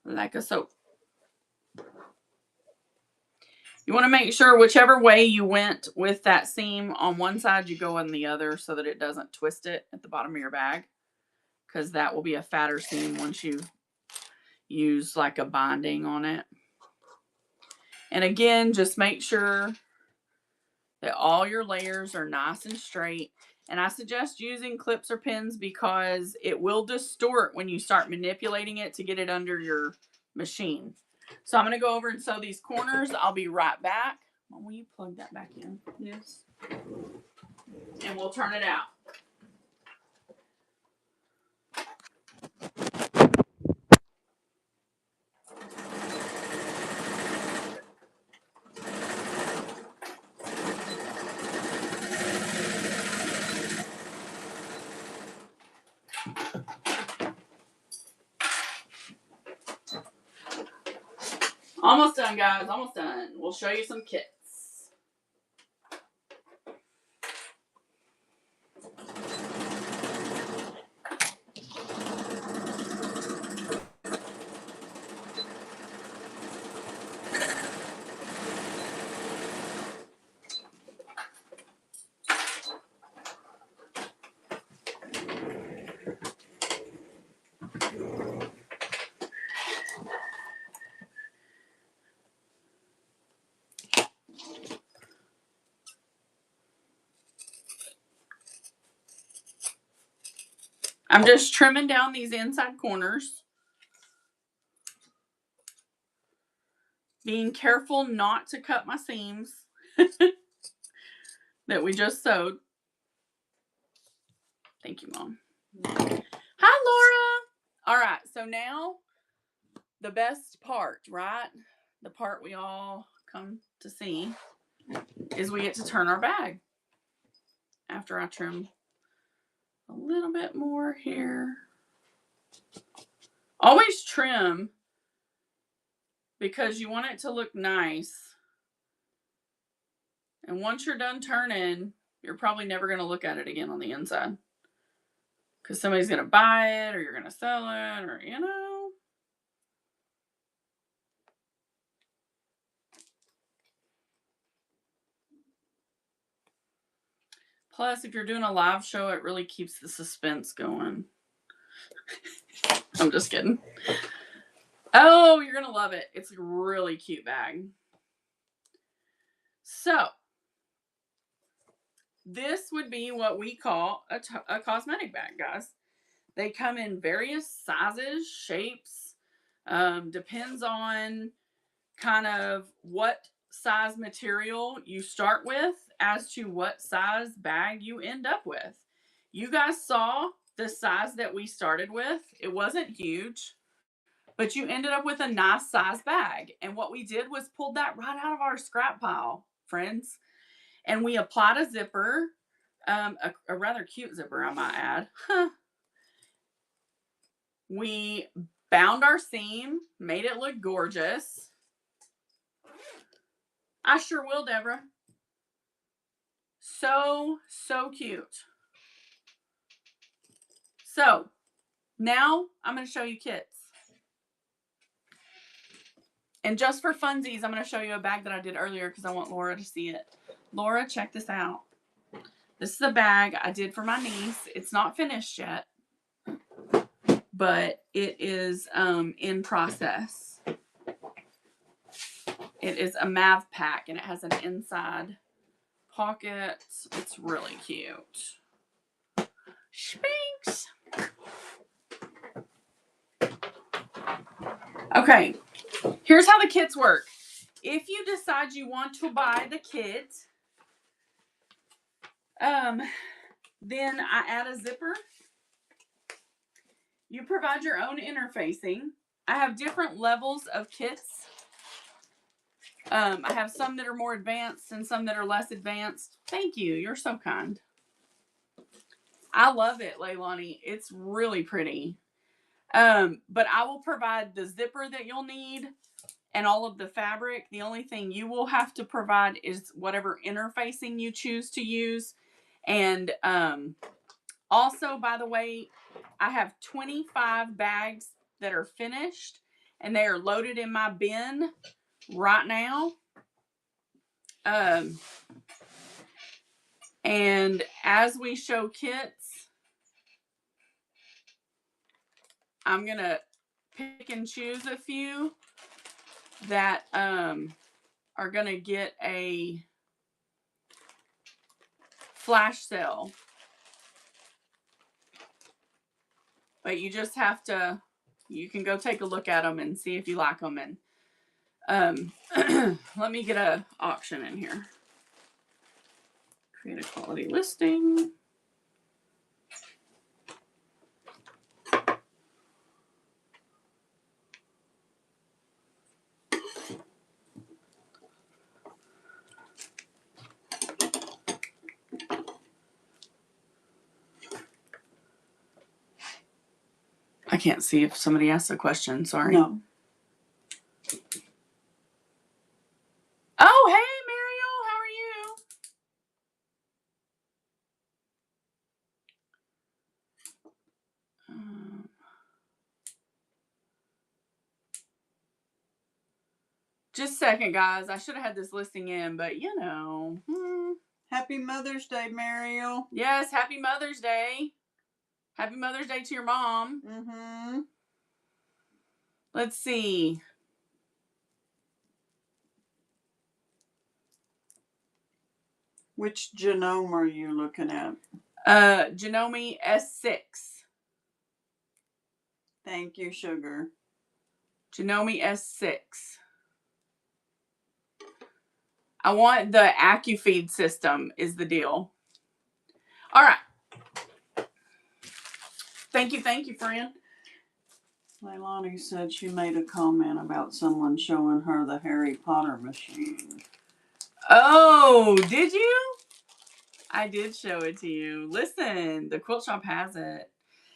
Like so. You want to make sure whichever way you went with that seam on one side, you go on the other so that it doesn't twist it at the bottom of your bag, because that will be a fatter seam once you use like a binding on it. And again, just make sure that all your layers are nice and straight. And I suggest using clips or pins because it will distort when you start manipulating it to get it under your machine. So I'm going to go over and sew these corners. I'll be right back. Will you plug that back in? Yes. And we'll turn it out. Almost done, guys. Almost done. We'll show you some kits. I'm just trimming down these inside corners. Being careful not to cut my seams that we just sewed. Thank you, Mom. Hi, Laura. All right, so now the best part, right? The part we all come to see is we get to turn our bag. After I trim a little bit more here. Always trim because you want it to look nice. And once you're done turning, you're probably never going to look at it again on the inside. Because somebody's going to buy it, or you're going to sell it, or, you know. Plus, if you're doing a live show, it really keeps the suspense going. I'm just kidding. Oh, you're going to love it. It's a really cute bag. So, this would be what we call a cosmetic bag, guys. They come in various sizes, shapes, depends on kind of what size material you start with as to what size bag you end up with. You guys saw the size that we started with. It wasn't huge, but you ended up with a nice size bag. And what we did was pulled that right out of our scrap pile, friends. And we applied a zipper, a rather cute zipper, I might add. We bound our seam, made it look gorgeous. I sure will, Deborah. So cute. So, now I'm going to show you kits. And just for funsies, I'm going to show you a bag that I did earlier because I want Laura to see it. Laura, check this out. This is a bag I did for my niece. It's not finished yet, but it is in process. It is a Mav pack, and it has an inside pocket. It's really cute. Spanks. Okay, here's how the kits work. If you decide you want to buy the kit, then I add a zipper. You provide your own interfacing. I have different levels of kits. I have some that are more advanced and some that are less advanced. Thank you. You're so kind. I love it, Leilani. It's really pretty. But I will provide the zipper that you'll need and all of the fabric. The only thing you will have to provide is whatever interfacing you choose to use. And also, by the way, I have 25 bags that are finished and they are loaded in my bin right now. And as we show kits, I'm going to pick and choose a few that are going to get a flash sale. But you just have to, you can go take a look at them and see if you like them. And let me get an auction in here. Create a quality listing. I can't see if somebody asked a question. Sorry. No. Oh, hey, Mariel. How are you? Just a second, guys. I should have had this listing in, but you know. Happy Mother's Day, Mariel. Yes, happy Mother's Day. Happy Mother's Day to your mom. Mm-hmm. Let's see. Which genome are you looking at? Genome S6. Thank you, sugar. Genome S6. I want the AccuFeed system is the deal. All right. Thank you, friend. Leilani said she made a comment about someone showing her the Harry Potter machine. Oh, did you? I did show it to you. Listen, the quilt shop has it.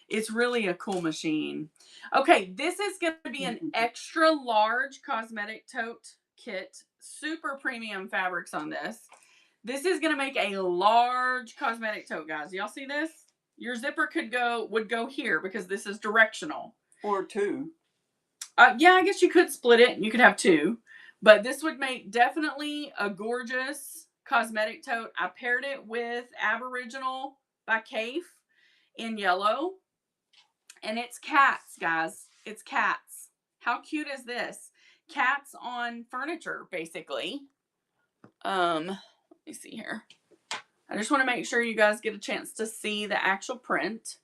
It's really a cool machine. Okay, this is going to be an extra large cosmetic tote kit. Super premium fabrics on this. This is going to make a large cosmetic tote, guys. Y'all see this? Your zipper would go here because this is directional. Or two. Yeah, I guess you could split it and you could have two. But this would make definitely a gorgeous cosmetic tote. I paired it with Aboriginal by Kafe in yellow. And it's cats, guys. It's cats. How cute is this? Cats on furniture, basically. Let me see here. I just want to make sure you guys get a chance to see the actual print.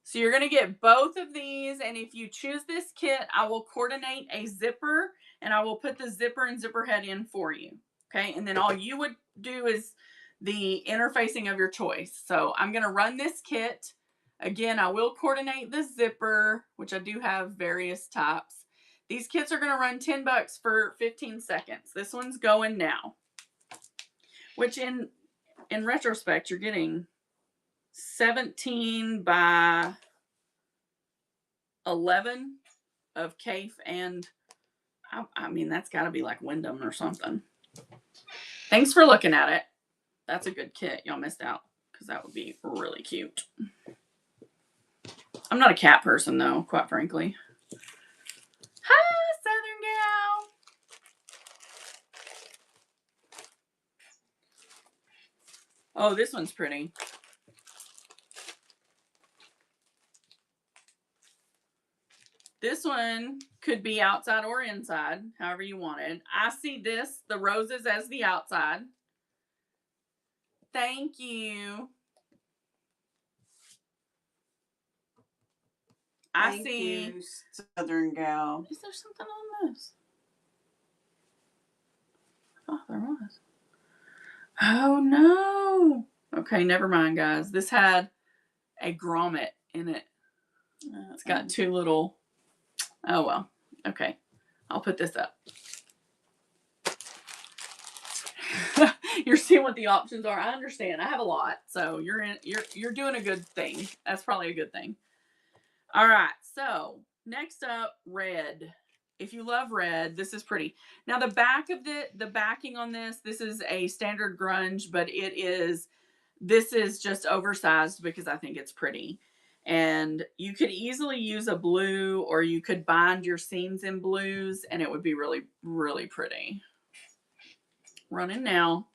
So you're going to get both of these, and if you choose this kit, I will coordinate a zipper, and I will put the zipper and zipper head in for you. Okay, and then all you would do is the interfacing of your choice. So I'm going to run this kit. Again, I will coordinate the zipper, which I do have various types. These kits are going to run $10 for 15 seconds. This one's going now, which in retrospect, you're getting 17 by 11 of Kafe, and I mean, that's got to be like Wyndham or something. Thanks for looking at it. That's a good kit. Y'all missed out because that would be really cute. I'm not a cat person, though, quite frankly. Hi, Southern Gal. Oh, this one's pretty. This one could be outside or inside, however you wanted. I see this, the roses, as the outside. Thank you. Thank you, Southern Gal. Is there something on this? Oh, there was. Oh, no. Okay, never mind, guys. This had a grommet in it. It's got two little... Oh, well. Okay. I'll put this up. You're seeing what the options are. I understand. I have a lot. So you're doing a good thing. That's probably a good thing. All right. So next up, red. If you love red, this is pretty. Now the back of the backing on this is a standard grunge, but this is just oversized because I think it's pretty. And you could easily use a blue, or you could bind your seams in blues, and it would be really, really pretty. Running now.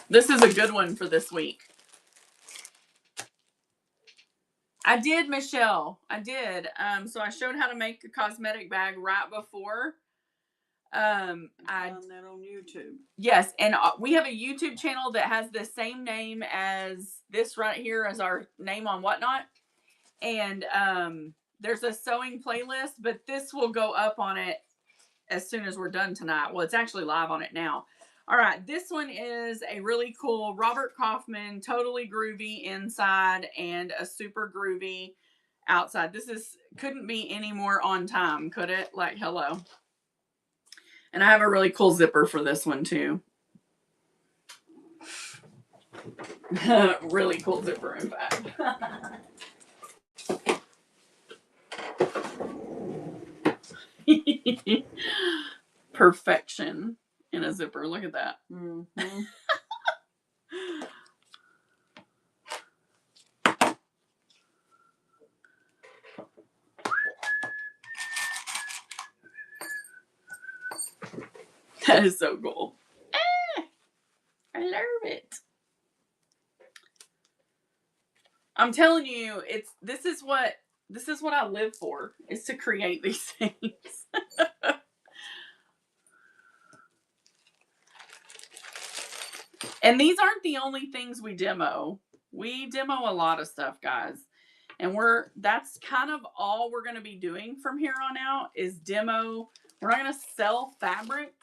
This is a good one for this week. I did, Michelle. I did. So I showed how to make a cosmetic bag right before. I found that on YouTube. Yes, and we have a YouTube channel that has the same name as this right here as our name on Whatnot. And there's a sewing playlist, but this will go up on it as soon as we're done tonight. Well, it's actually live on it now. All right, this one is a really cool Robert Kaufman, totally groovy inside and a super groovy outside. This couldn't be any more on time, could it? Like, hello. And I have a really cool zipper for this one too. Really cool zipper, in fact. Perfection in a zipper. Look at that. Mm-hmm. That is so cool. I love it. I'm telling you, this is what I live for, is to create these things. And these aren't the only things we demo. We demo a lot of stuff, guys. And that's kind of all we're going to be doing from here on out is demo. We're not going to sell fabric.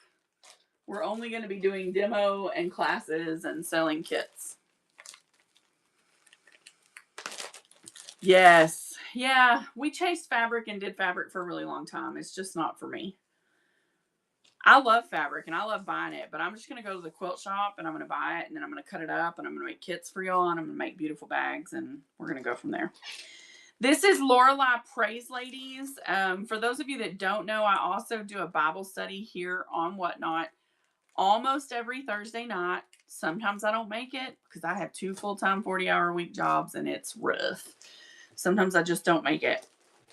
We're only going to be doing demo and classes and selling kits. Yes. Yeah. We chased fabric and did fabric for a really long time. It's just not for me. I love fabric and I love buying it, but I'm just going to go to the quilt shop and I'm going to buy it and then I'm going to cut it up and I'm going to make kits for y'all and I'm going to make beautiful bags and we're going to go from there. This is Lorelei Praise Ladies. For those of you that don't know, I also do a Bible study here on Whatnot almost every Thursday night. Sometimes I don't make it because I have 2 full-time 40-hour-a-week jobs and it's rough. Sometimes I just don't make it.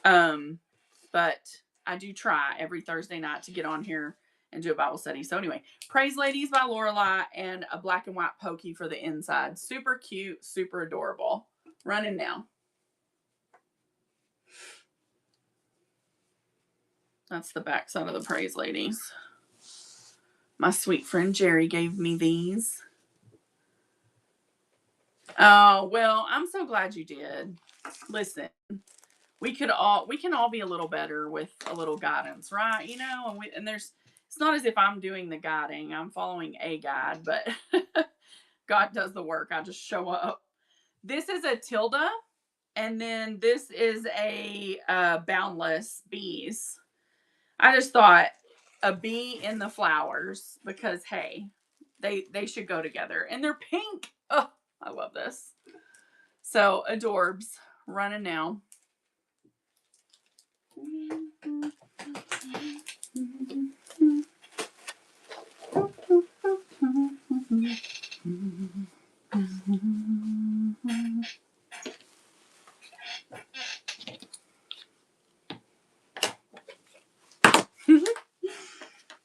But I do try every Thursday night to get on here and do a Bible study. So anyway, Praise Ladies by Lorelei and a black and white pokey for the inside. Super cute, super adorable. Running now. That's the back side of the Praise Ladies. My sweet friend Jerry gave me these. Oh, well, I'm so glad you did. Listen, we can all be a little better with a little guidance, right? You know, and there's, it's not as if I'm doing the guiding. I'm following a guide, but God does the work. I just show up. This is a Tilda, and then this is a Boundless Bees. I just thought a bee in the flowers because hey, they should go together, and they're pink. Oh, I love this. So adorbs running now.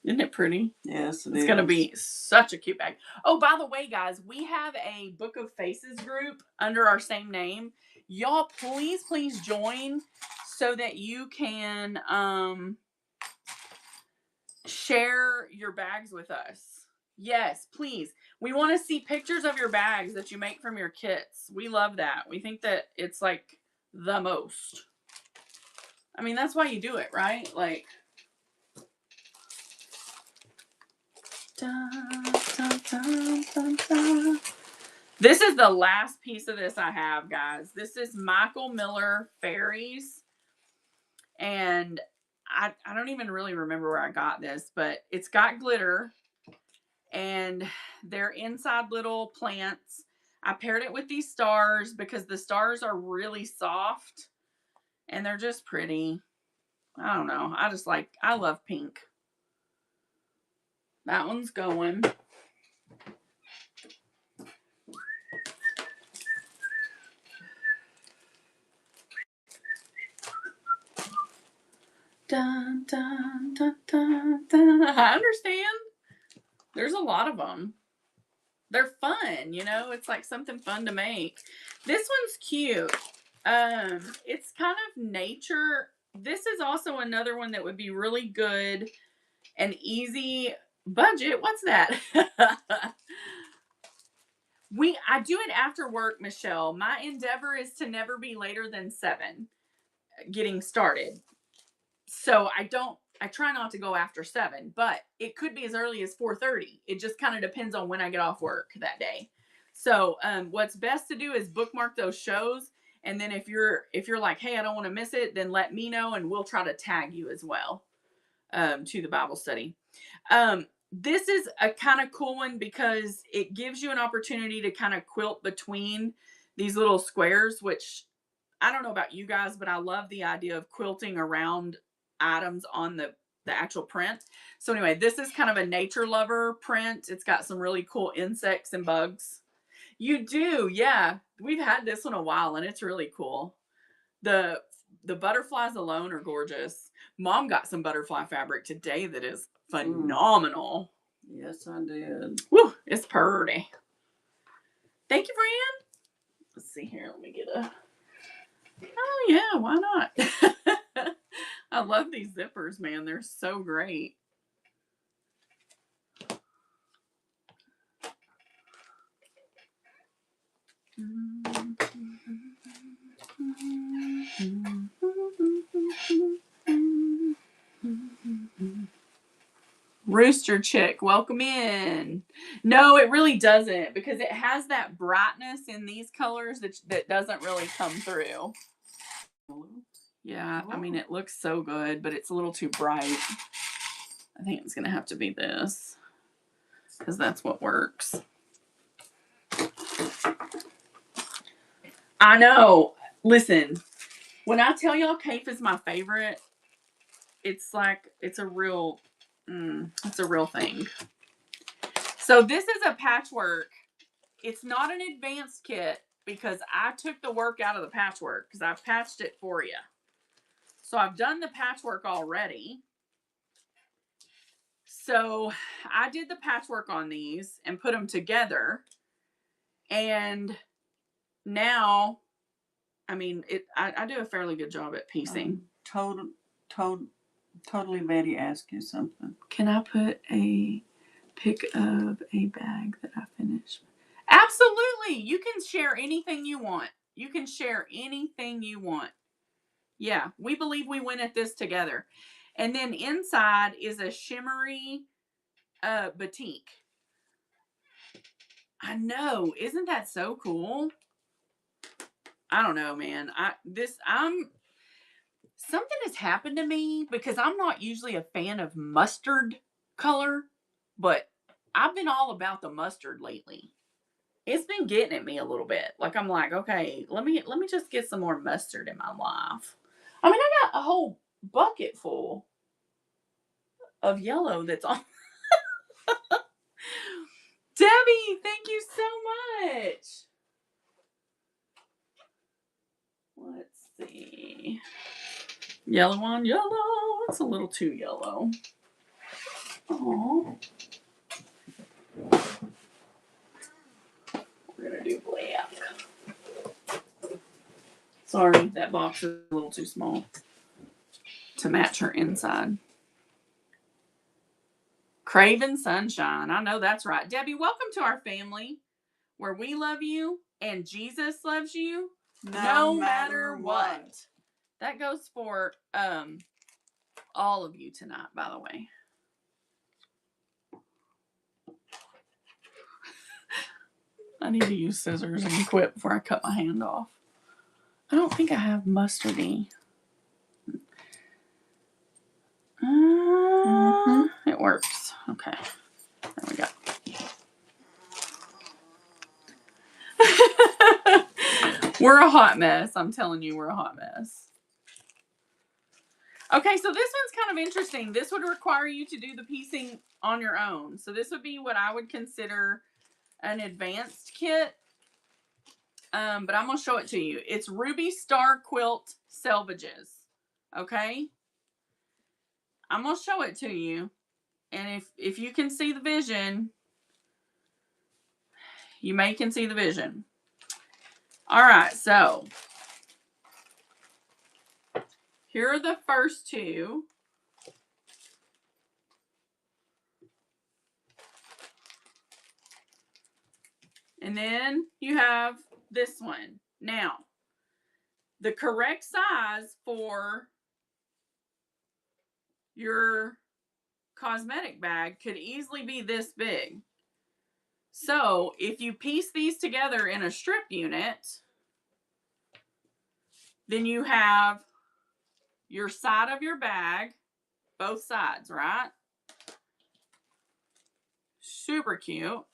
Isn't it pretty? Yes, it's going to be such a cute bag. Oh, by the way, guys, we have a Book of Faces group under our same name. Y'all, please join so that you can share your bags with us. Yes, please. We want to see pictures of your bags that you make from your kits. We love that. We think that it's like the most. I mean, that's why you do it, right? Like, this is the last piece of this I have, guys. This is Michael Miller Fairies. And I don't even really remember where I got this, but it's got glitter. And they're inside little plants. I paired it with these stars because the stars are really soft. And they're just pretty. I don't know. I love pink. That one's going. Dun, dun, dun, dun, dun. I understand. There's a lot of them. They're fun, you know? It's like something fun to make. This one's cute. It's kind of nature. This is also another one that would be really good and easy budget. What's that? I do it after work, Michelle. My endeavor is to never be later than 7 getting started. So I try not to go after 7, but it could be as early as 4:30. It just kind of depends on when I get off work that day. So what's best to do is bookmark those shows. And then if you're like, hey, I don't want to miss it, then let me know and we'll try to tag you as well to the Bible study. This is a kind of cool one because it gives you an opportunity to kind of quilt between these little squares, which I don't know about you guys, but I love the idea of quilting around items on the actual print. So anyway, this is kind of a nature lover print. It's got some really cool insects and bugs. You do, yeah. We've had this one a while and it's really cool. The butterflies alone are gorgeous. Mom got some butterfly fabric today that is phenomenal. Yes, I did. Woo, it's pretty. Thank you, friend. Let's see here. Let me get a... Oh, yeah, why not? I love these zippers, man. They're so great. Rooster Chick, welcome in. No, it really doesn't because it has that brightness in these colors that doesn't really come through. Yeah, I mean, it looks so good, but it's a little too bright. I think it's going to have to be this, because that's what works. I know. Listen, when I tell y'all Cape is my favorite, it's like, it's a real thing. So this is a patchwork. It's not an advanced kit because I took the work out of the patchwork because I've patched it for you. So I've done the patchwork already. So I did the patchwork on these and put them together. And now, I mean, I do a fairly good job at piecing. Totally Betty asked you something. Can I put a pic of a bag that I finished? Absolutely. You can share anything you want. You can share anything you want. Yeah, we believe we went at this together. And then inside is a shimmery batik. I know. Isn't that so cool? I don't know, man. Something has happened to me because I'm not usually a fan of mustard color, but I've been all about the mustard lately. It's been getting at me a little bit. Like I'm like, okay, let me just get some more mustard in my life. I mean, I got a whole bucket full of yellow that's on. Debbie, thank you so much. Let's see. Yellow on yellow. It's a little too yellow. Oh. We're going to do black. Sorry, that box is a little too small to match her inside. Craven Sunshine. I know that's right. Debbie, welcome to our family where we love you and Jesus loves you no matter what. That goes for all of you tonight, by the way. I need to use scissors and quit before I cut my hand off. I don't think I have mustardy. It works. Okay. There we go. We're a hot mess. I'm telling you, we're a hot mess. Okay, so this one's kind of interesting. This would require you to do the piecing on your own. So this would be what I would consider an advanced kit. But I'm going to show it to you. It's Ruby Star Quilt Selvages. Okay? I'm going to show it to you. And if you can see the vision, you can see the vision. All right, so here are the first two. And then you have this one. Now, the correct size for your cosmetic bag could easily be this big. So if you piece these together in a strip unit, then you have your side of your bag, both sides, right? Super cute.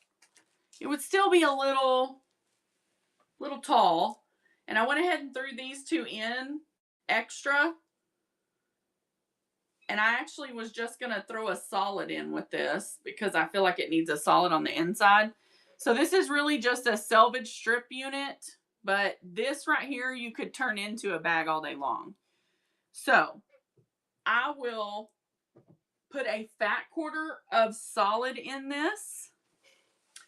It would still be a little tall. And I went ahead and threw these two in extra. And I actually was just going to throw a solid in with this because I feel like it needs a solid on the inside. So this is really just a selvage strip unit. But this right here, you could turn into a bag all day long. So I will put a fat quarter of solid in this.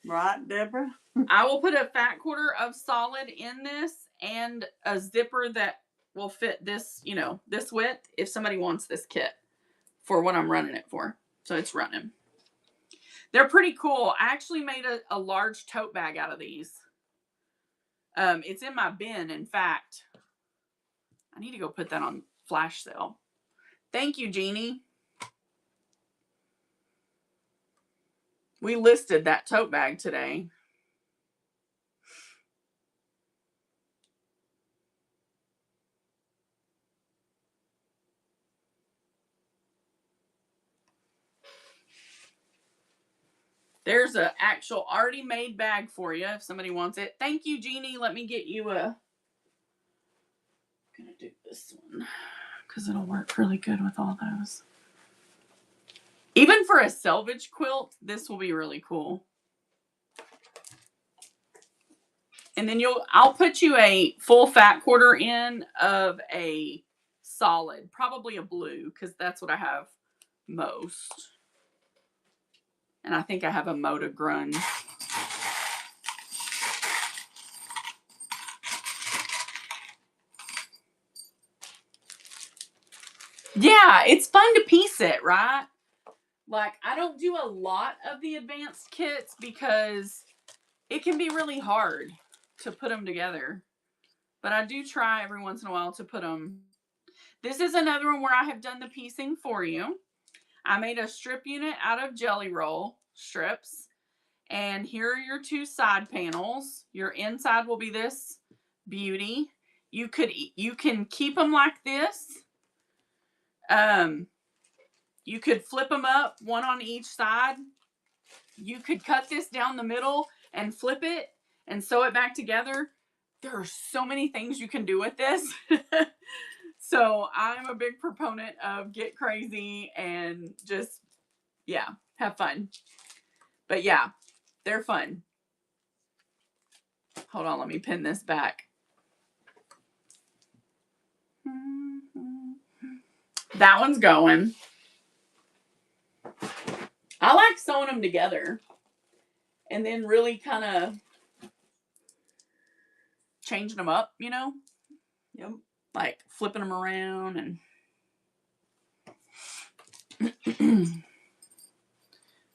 Right, Deborah? I will put a fat quarter of solid in this and a zipper that will fit this, this width if somebody wants this kit for what I'm running it for. So it's running. They're pretty cool. I actually made a large tote bag out of these. It's in my bin, in fact. I need to go put that on flash sale. Thank you, Jeannie. We listed that tote bag today. There's an actual already made bag for you if somebody wants it. Thank you, Jeannie. Let me get you a... I'm going to do this one because it'll work really good with all those. Even for a selvage quilt, this will be really cool. And then I'll put you a full fat quarter in of a solid, probably a blue, because that's what I have most. And I think I have a Moda Grunge. Yeah, it's fun to piece it, right? Like, I don't do a lot of the advanced kits because it can be really hard to put them together. But I do try every once in a while to put them. This is another one where I have done the piecing for you. I made a strip unit out of jelly roll strips. And here are your two side panels. Your inside will be this beauty. You can keep them like this. You could flip them up, one on each side. You could cut this down the middle and flip it and sew it back together. There are so many things you can do with this. So I'm a big proponent of get crazy and just, yeah, have fun. But yeah, they're fun. Hold on, let me pin this back. That one's going. I like sewing them together and then really kind of changing them up, you know? Yep. Like flipping them around and...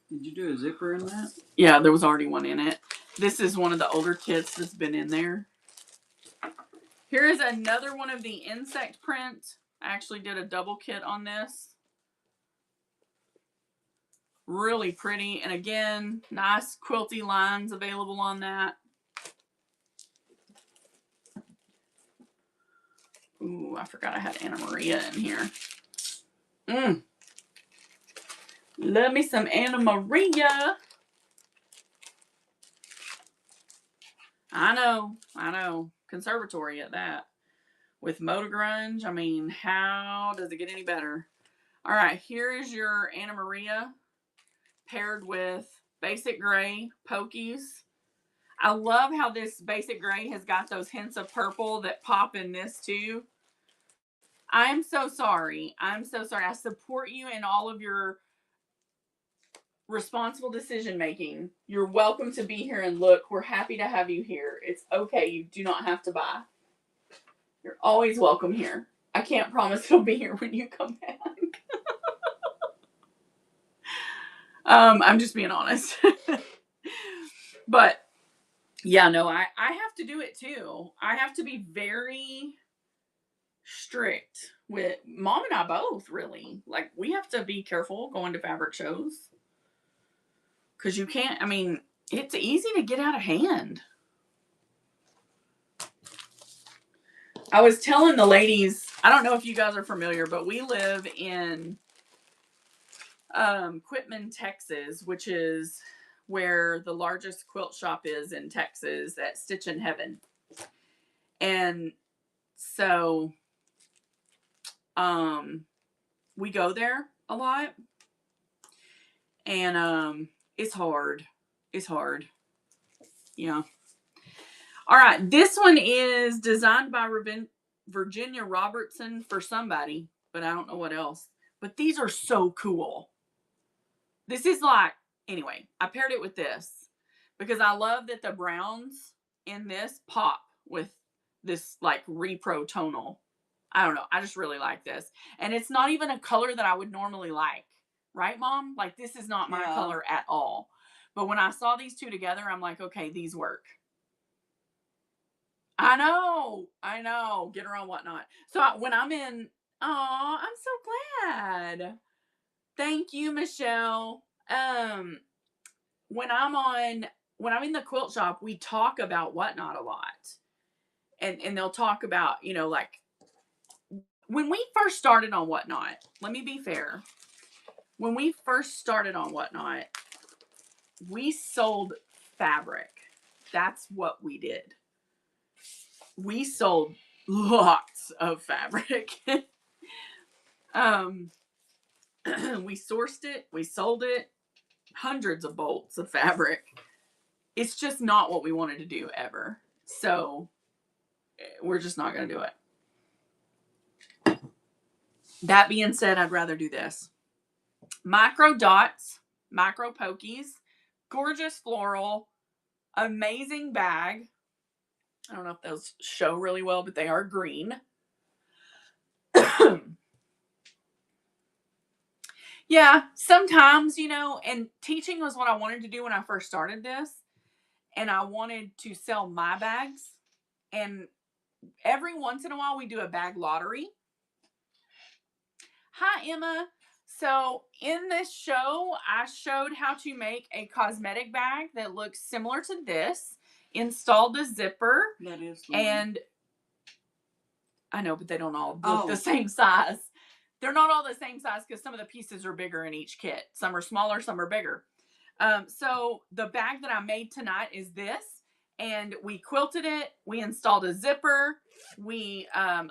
Did you do a zipper in that? Yeah, there was already one in it. This is one of the older kits that's been in there. Here is another one of the insect print. I actually did a double kit on this. Really pretty. And again, nice quilty lines available on that. Ooh, I forgot I had Anna Maria in here. Love me some Anna Maria. I know. Conservatory at that. With Moda Grunge, I mean, how does it get any better? All right, here is your Anna Maria paired with basic gray pokies. I love how this basic gray has got those hints of purple that pop in this too. I'm so sorry. I'm so sorry. I support you in all of your responsible decision making. You're welcome to be here and look. We're happy to have you here. It's okay. You do not have to buy. You're always welcome here. I can't promise it'll be here when you come back. I'm just being honest. But yeah, no, I have to do it too. I have to be very strict with Mom and I both, really. Like, we have to be careful going to fabric shows. Because you can't, I mean, it's easy to get out of hand. I was telling the ladies, I don't know if you guys are familiar, but we live in Quitman, Texas, which is where the largest quilt shop is in Texas at Stitch in Heaven. And so we go there a lot. And it's hard. It's hard. Yeah. All right. This one is designed by Virginia Robertson for somebody, but I don't know what else. But these are so cool. This is like, anyway, I paired it with this because I love that the browns in this pop with this like repro tonal. I don't know. I just really like this. And it's not even a color that I would normally like. Right, Mom? Like, this is not my color at all. But when I saw these two together, I'm like, okay, these work. I know. Get her on Whatnot. So when I'm in, oh, I'm so glad. Thank you, Michelle. When I'm in the quilt shop, we talk about Whatnot a lot. And they'll talk about, you know, like when we first started on Whatnot, let me be fair. When we first started on Whatnot, we sold fabric. That's what we did. We sold lots of fabric. We sourced it, we sold it, hundreds of bolts of fabric. It's just not what we wanted to do ever. So we're just not going to do it. That being said, I'd rather do this. Micro dots, micro pokies, gorgeous floral, amazing bag. I don't know if those show really well, but they are green. Yeah, sometimes, you know, and teaching was what I wanted to do when I first started this. And I wanted to sell my bags. And every once in a while, we do a bag lottery. Hi, Emma. So in this show, I showed how to make a cosmetic bag that looks similar to this. Installed a zipper. That is the and I know, but they don't all look the same size. They're not all the same size because some of the pieces are bigger in each kit. Some are smaller, some are bigger. So the bag that I made tonight is this. And we quilted it. We installed a zipper. We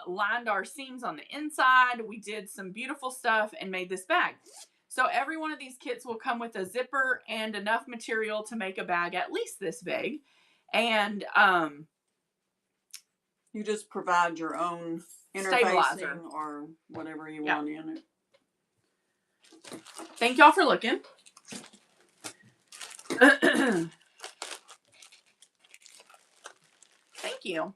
lined our seams on the inside. We did some beautiful stuff and made this bag. So every one of these kits will come with a zipper and enough material to make a bag at least this big. And you just provide your own stabilizer or whatever you want in it. Thank y'all for looking. Thank you.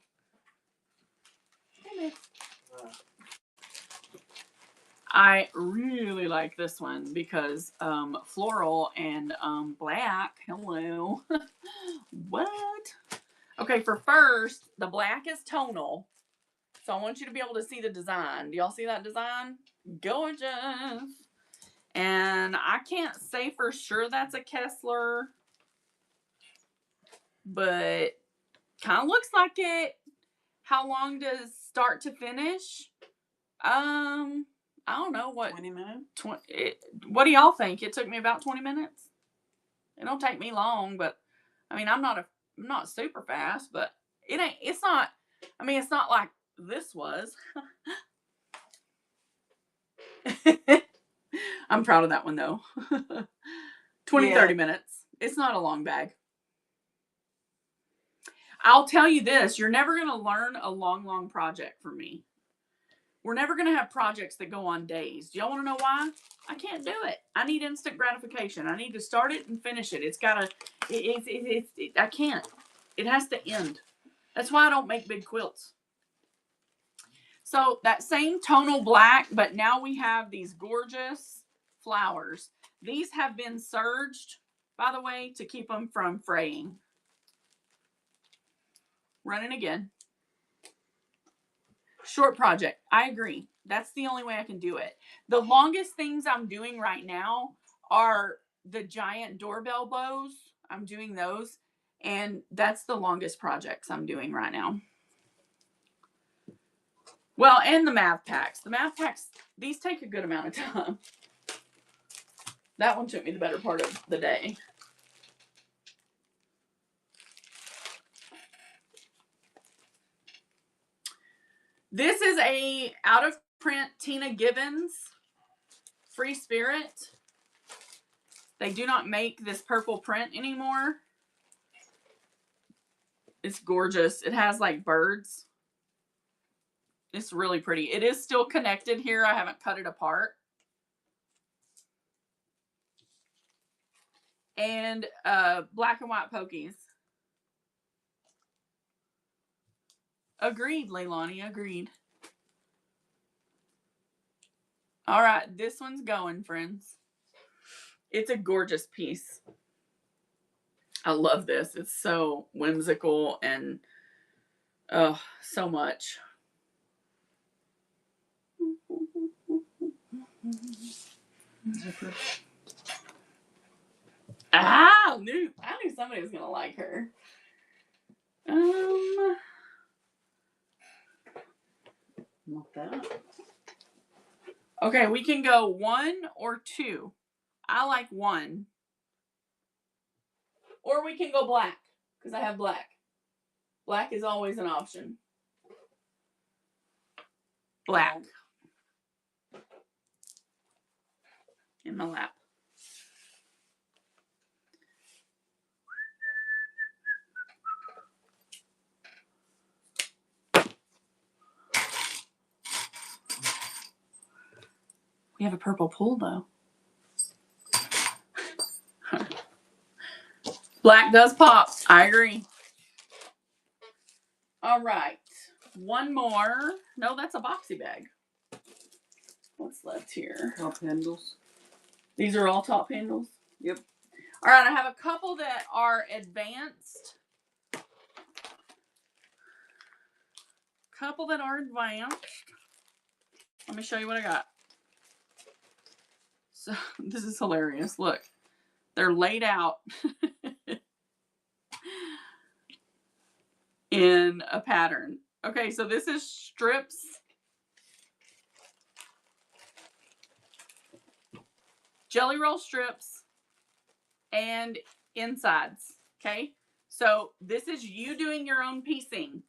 I really like this one because floral and black. Hello. What? Okay, for first, the black is tonal. So I want you to be able to see the design. Do y'all see that design? Gorgeous. And I can't say for sure that's a Kessler, but kind of looks like it. How long does start to finish? I don't know what. 20 minutes. What do y'all think? It took me about 20 minutes. It don't take me long, but I mean, I'm not super fast, but it ain't. It's not. I mean, it's not like this was. I'm proud of that one though. 30 minutes. It's not a long bag. I'll tell you this, you're never going to learn a long project from me. We're never going to have projects that go on days. Do y'all want to know why? I can't do it. I need instant gratification. I need to start it and finish it. It's got to, I can't. It has to end. That's why I don't make big quilts. So that same tonal black, but now we have these gorgeous flowers. These have been serged, by the way, to keep them from fraying. Running again. Short project. I agree. That's the only way I can do it. The longest things I'm doing right now are the giant doorbell bows. I'm doing those. And that's the longest projects I'm doing right now. Well, and the math packs. The math packs, these take a good amount of time. That one took me the better part of the day. This is a out of print Tina Gibbons Free Spirit. They do not make this purple print anymore. It's gorgeous. It has like birds. It's really pretty. It is still connected here. I haven't cut it apart. And black and white pokies. Agreed, Leilani. Agreed. All right. This one's going, friends. It's a gorgeous piece. I love this. It's so whimsical and oh, so much. I knew somebody was gonna like her. Not that. Okay, we can go 1 or 2. I like 1. Or we can go black, because I have black. Black is always an option. Black. In my lap. We have a purple pool, though. Black does pop. I agree. All right. One more. No, that's a boxy bag. What's left here? Top handles. These are all top handles? Yep. All right, I have a couple that are advanced. Couple that are advanced. Let me show you what I got. So this is hilarious. Look, they're laid out in a pattern. Okay, so this is strips. Jelly roll strips and insides. Okay, so this is you doing your own piecing.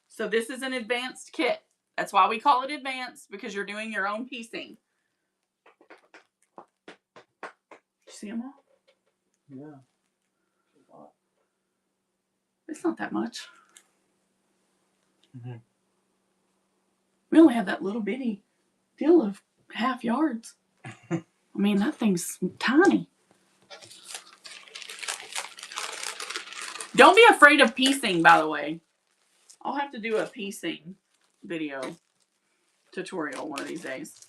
So this is an advanced kit. That's why we call it advanced, because you're doing your own piecing. See them all? Yeah. It's not that much. Mm-hmm. We only have that little bitty deal of half yards. I mean, that thing's tiny. Don't be afraid of piecing, by the way. I'll have to do a piecing video tutorial one of these days.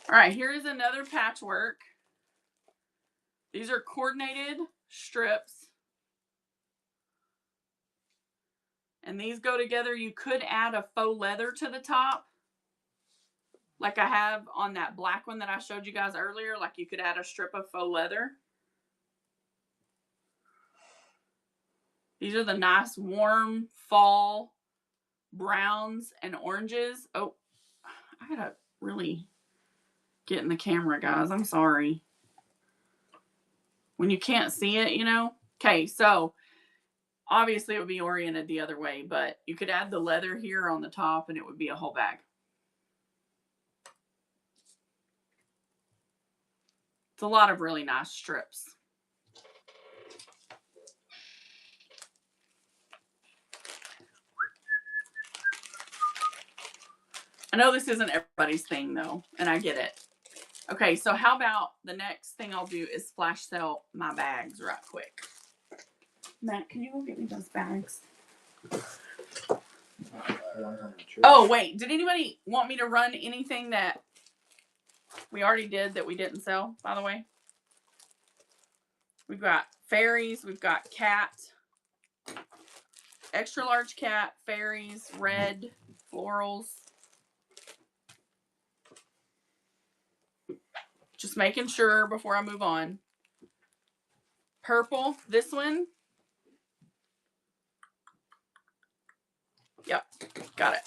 All right, here is another patchwork. These are coordinated strips. And these go together. You could add a faux leather to the top, like I have on that black one that I showed you guys earlier. Like you could add a strip of faux leather. These are the nice warm fall browns and oranges. Oh, I gotta really get in the camera, guys. I'm sorry. When you can't see it, you know. Okay, so obviously it would be oriented the other way, but you could add the leather here on the top and it would be a whole bag. It's a lot of really nice strips. I know this isn't everybody's thing though, and I get it. Okay, so how about the next thing I'll do is flash sell my bags right quick. Matt, can you go get me those bags? Oh, wait. Did anybody want me to run anything that we already did that we didn't sell, by the way? We've got fairies. We've got cat. Extra large cat, fairies, red, florals. Just making sure before I move on. Purple, this one. Yep, got it.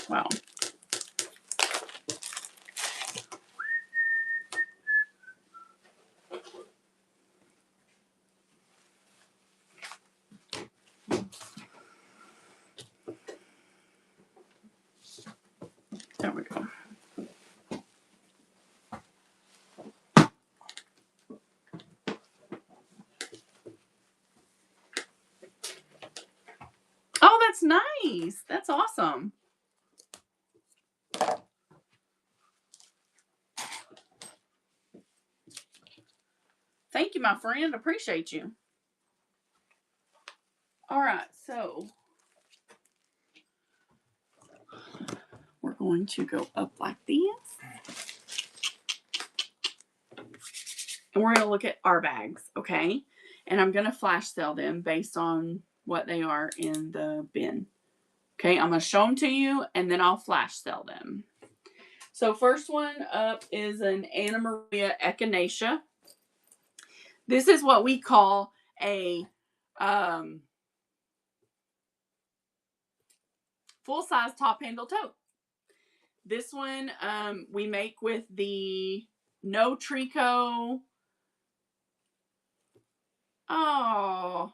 Wow. There we go. Oh, that's nice. That's awesome. Thank you, my friend. Appreciate you. All right, so we're going to go up like this. And we're going to look at our bags, okay? And I'm going to flash sell them based on what they are in the bin. Okay, I'm going to show them to you, and then I'll flash sell them. So first one up is an Anna Maria Echinacea. This is what we call a full-size top handle tote. This one we make with the No Trico. Oh,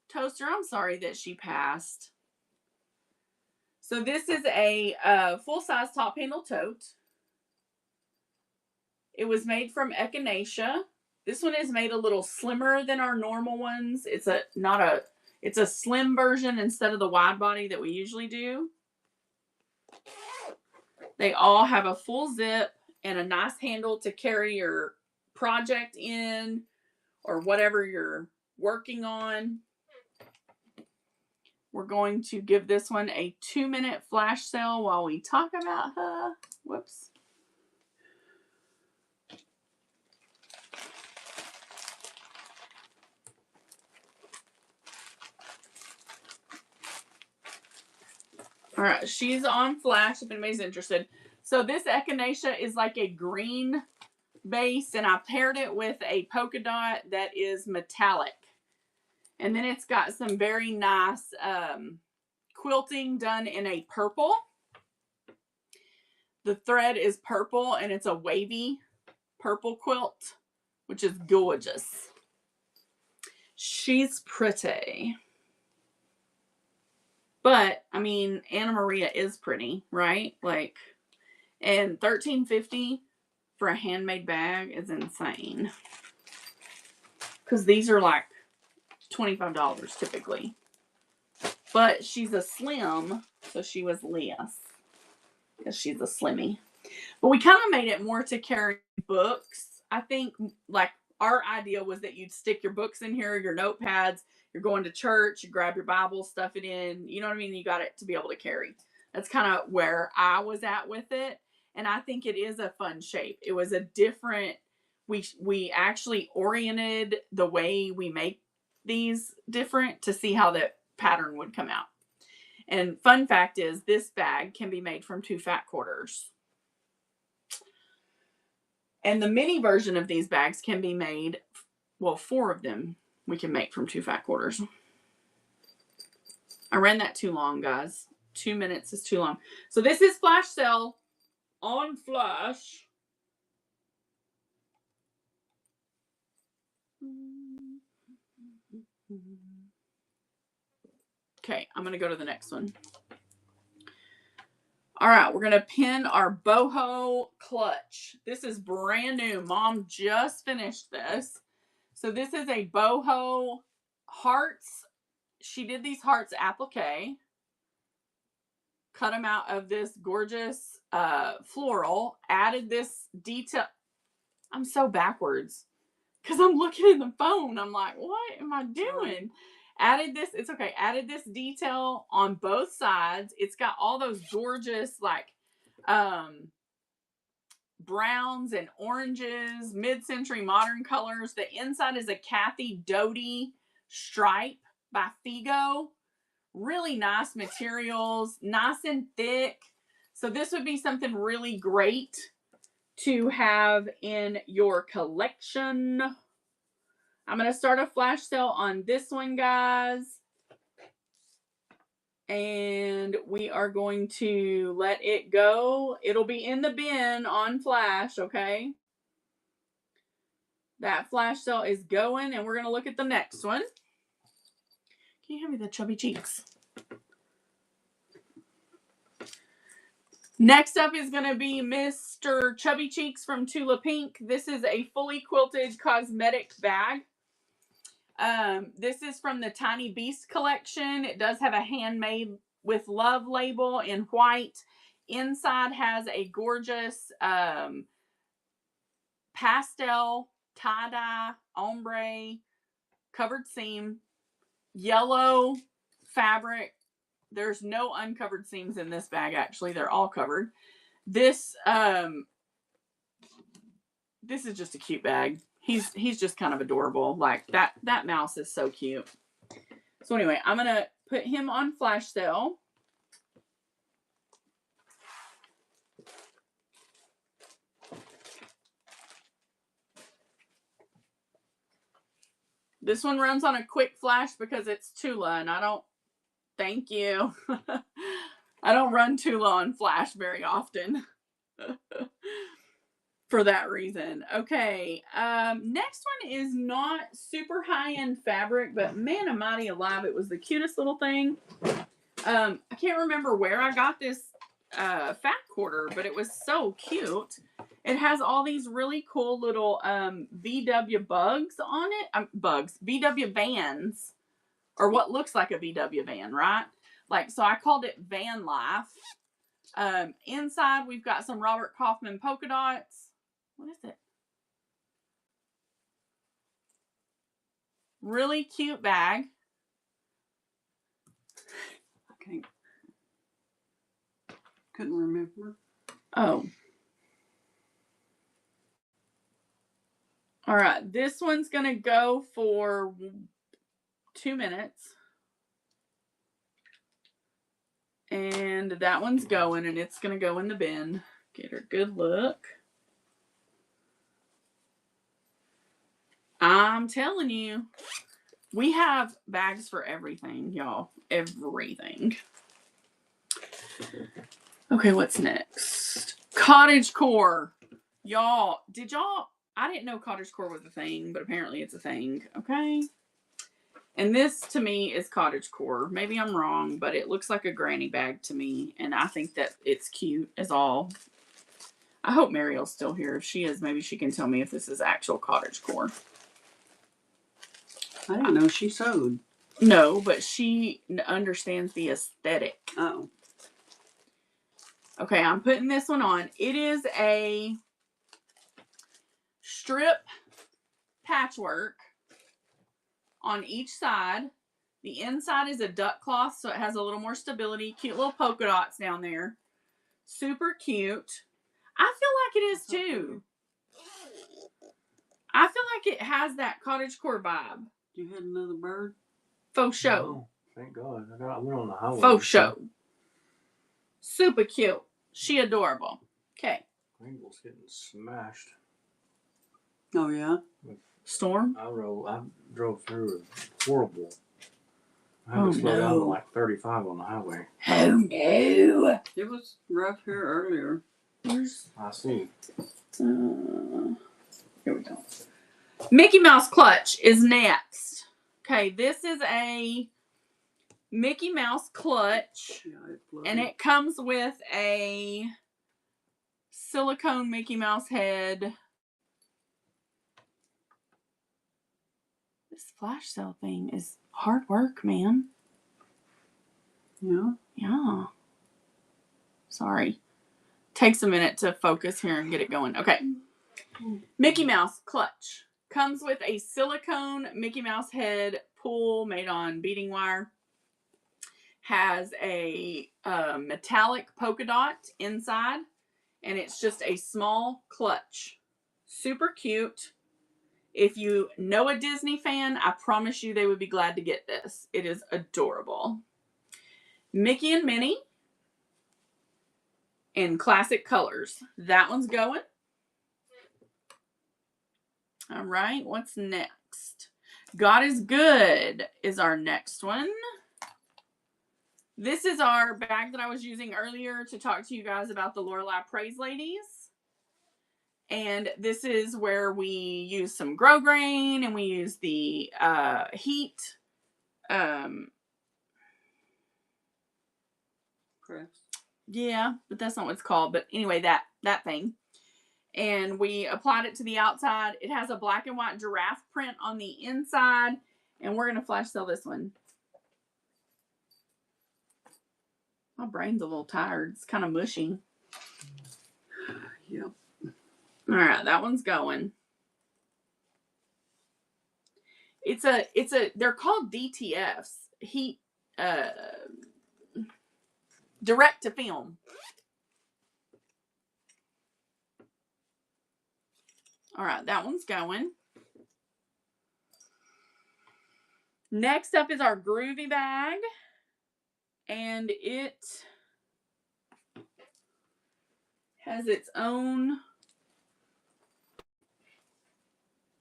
Toaster, I'm sorry that she passed. So this is a full-size top handle tote. It was made from echinacea. This one is made a little slimmer than our normal ones. It's a slim version instead of the wide body that we usually do. They all have a full zip and a nice handle to carry your project in or whatever you're working on. We're going to give this one a 2-minute flash sale while we talk about her. Whoops. All right, she's on flash if anybody's interested. So this echinacea is like a green base, and I paired it with a polka dot that is metallic. And then it's got some very nice quilting done in a purple. The thread is purple, and it's a wavy purple quilt, which is gorgeous. She's pretty. But, I mean, Anna Maria is pretty, right? Like, and $13.50 for a handmade bag is insane. Because these are like $25 typically. But she's a slim, so she was less. Because she's a slimmy. But we kind of made it more to carry books. I think, like, our idea was that you'd stick your books in here, your notepads. You're going to church, you grab your Bible, stuff it in. You know what I mean? You got it to be able to carry. That's kind of where I was at with it. And I think it is a fun shape. It was a different, we actually oriented the way we make these different to see how the pattern would come out. And fun fact is, this bag can be made from 2 fat quarters. And the mini version of these bags can be made, well, 4 of them we can make from 2 fat quarters. I ran that too long, guys. 2 minutes is too long. So this is flash sale on flash. Okay, I'm going to go to the next one. All right, we're going to pin our boho clutch. This is brand new. Mom just finished this. So this is a boho hearts. She did these hearts applique. Cut them out of this gorgeous floral. Added this detail. I'm so backwards because I'm looking at the phone. I'm like, what am I doing? Added this, it's okay. Added this detail on both sides. It's got all those gorgeous like browns and oranges, mid-century modern colors. The inside is a Kathy Doty stripe by Figo. Really nice materials, nice and thick. So this would be something really great to have in your collection. I'm going to start a flash sale on this one, guys. And we are going to let it go. It'll be in the bin on flash, okay? That flash sale is going, and we're going to look at the next one. Can you hand me the chubby cheeks? Next up is going to be Mr. Chubby Cheeks from Tula Pink. This is a fully quilted cosmetic bag. This is from the Tiny Beast collection. It does have a handmade with love label in white. Inside has a gorgeous pastel tie-dye ombre covered seam, yellow fabric. There's no uncovered seams in this bag, actually. They're all covered. This is just a cute bag. He's just kind of adorable. Like that mouse is so cute. So anyway, I'm going to put him on flash sale. This one runs on a quick flash because it's Tula, and I don't Thank you. I don't run Tula on Flash very often. For that reason. Okay. Next one is not super high-end fabric, but man almighty alive, it was the cutest little thing. I can't remember where I got this fat quarter, but it was so cute. It has all these really cool little VW bugs on it. VW vans, or what looks like a VW van, right? Like, so I called it Van Life. Inside, we've got some Robert Kaufman polka dots. What is it? Really cute bag. Okay. Couldn't remember. Oh. All right. This one's going to go for 2 minutes. And that one's going, and it's going to go in the bin. Get her good look. I'm telling you, we have bags for everything, y'all. Everything. Okay, what's next? Cottagecore. Y'all, I didn't know cottagecore was a thing, but apparently it's a thing. Okay. And this to me is cottagecore. Maybe I'm wrong, but it looks like a granny bag to me. And I think that it's cute as all. I hope Mariel's still here. If she is, maybe she can tell me if this is actual cottagecore. I didn't know she sewed. No, but she understands the aesthetic. Oh. Okay, I'm putting this one on. It is a strip patchwork on each side. The inside is a duck cloth, so it has a little more stability. Cute little polka dots down there. Super cute. I feel like it is too. I feel like it has that cottagecore vibe. You had another bird? Faux show. Oh, thank God. I went on the highway. Faux show. Super cute. She adorable. Okay. Gringle's getting smashed. Oh, yeah? Storm? I drove through it. Horrible. I had to slow down to like 35 on the highway. Oh, no. It was rough here earlier. I see. Here we go. Mickey Mouse clutch is next. Okay, this is a Mickey Mouse clutch. Yeah, and it comes with a silicone Mickey Mouse head. This flash sale thing is hard work, man. Yeah? Yeah. Sorry. Takes a minute to focus here and get it going. Okay. Mickey Mouse clutch. Comes with a silicone Mickey Mouse head pull made on beading wire. Has a metallic polka dot inside. And it's just a small clutch. Super cute. If you know a Disney fan, I promise you they would be glad to get this. It is adorable. Mickey and Minnie in classic colors. That one's going. All right, what's next? God is Good is our next one. This is our bag that I was using earlier to talk to you guys about the Lorelei Praise Ladies. And this is where we use some grosgrain and we use the heat Press. Yeah, but that's not what it's called. But anyway, that thing. And we applied it to the outside. It has a black and white giraffe print on the inside. And we're going to flash sell this one. My brain's a little tired. It's kind of mushy. Yep. All right, that one's going. They're called DTFs. Heat, direct to film. All right, that one's going. Next up is our Groovy bag. And it has its own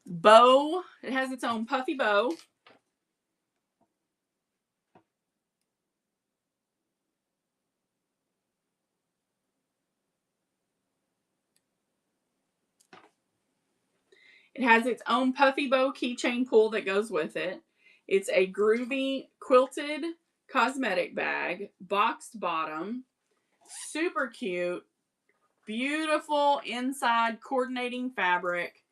bow. It has its own puffy bow. It has its own puffy bow keychain pull that goes with it. It's a groovy quilted cosmetic bag, boxed bottom, super cute, beautiful inside coordinating fabric,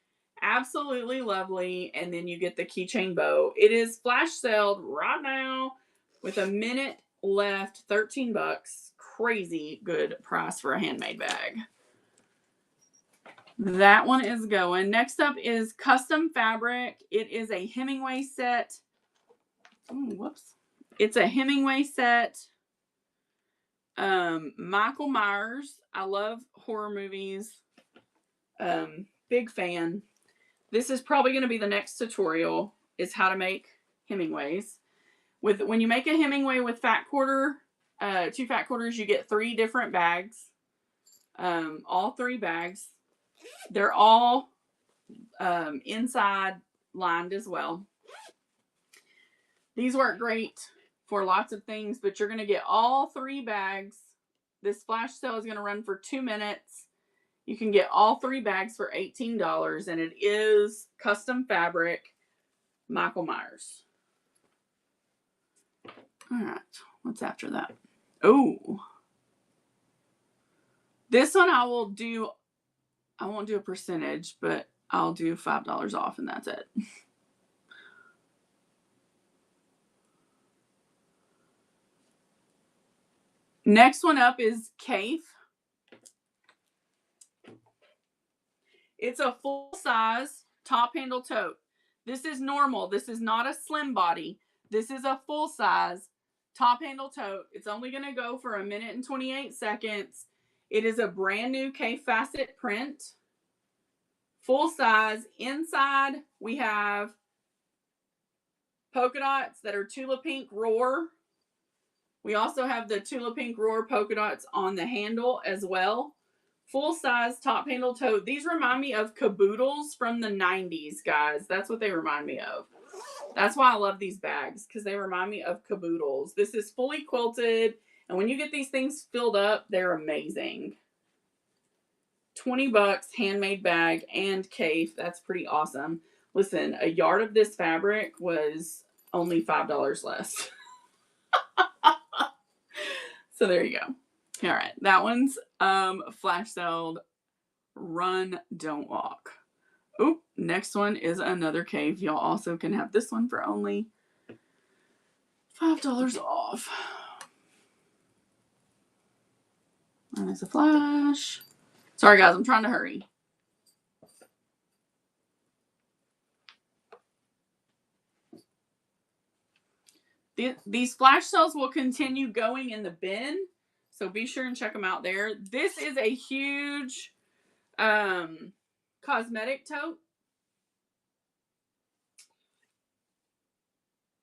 absolutely lovely. And then you get the keychain bow. It is flash saled right now with a minute left, $13. Crazy good price for a handmade bag. That one is going. Next up is custom fabric. It is a Hemingway set. Ooh, whoops. It's a Hemingway set. Michael Myers. I love horror movies. Big fan. This is probably going to be the next tutorial, is how to make Hemingways. When you make a Hemingway with fat quarter, 2 fat quarters, you get 3 different bags. All 3 bags. They're all inside lined as well. These work great for lots of things, but you're going to get all 3 bags. This flash sale is going to run for 2 minutes. You can get all 3 bags for $18, and it is custom fabric, Michael Myers. All right, what's after that? Oh, this one I won't do a percentage, but I'll do $5 off, and that's it. Next one up is Cafe. It's a full-size top handle tote. This is normal. This is not a slim body. This is a full-size top handle tote. It's only going to go for 1 minute and 28 seconds. It is a brand new K facet print. Full size. Inside, we have polka dots that are Tula Pink Roar. We also have the Tula Pink Roar polka dots on the handle as well. Full size top handle tote. These remind me of caboodles from the 90s, guys. That's what they remind me of. That's why I love these bags, because they remind me of caboodles. This is fully quilted, and when you get these things filled up, they're amazing. $20 handmade bag and cafe. That's pretty awesome. Listen, a yard of this fabric was only $5 less. So there you go. All right, that one's flash sold. Run, don't walk. Oop, next one is another cave. Y'all also can have this one for only $5 off. And there's a flash. Sorry guys, I'm trying to hurry. These flash sales will continue going in the bin, so be sure and check them out there. This is a huge cosmetic tote.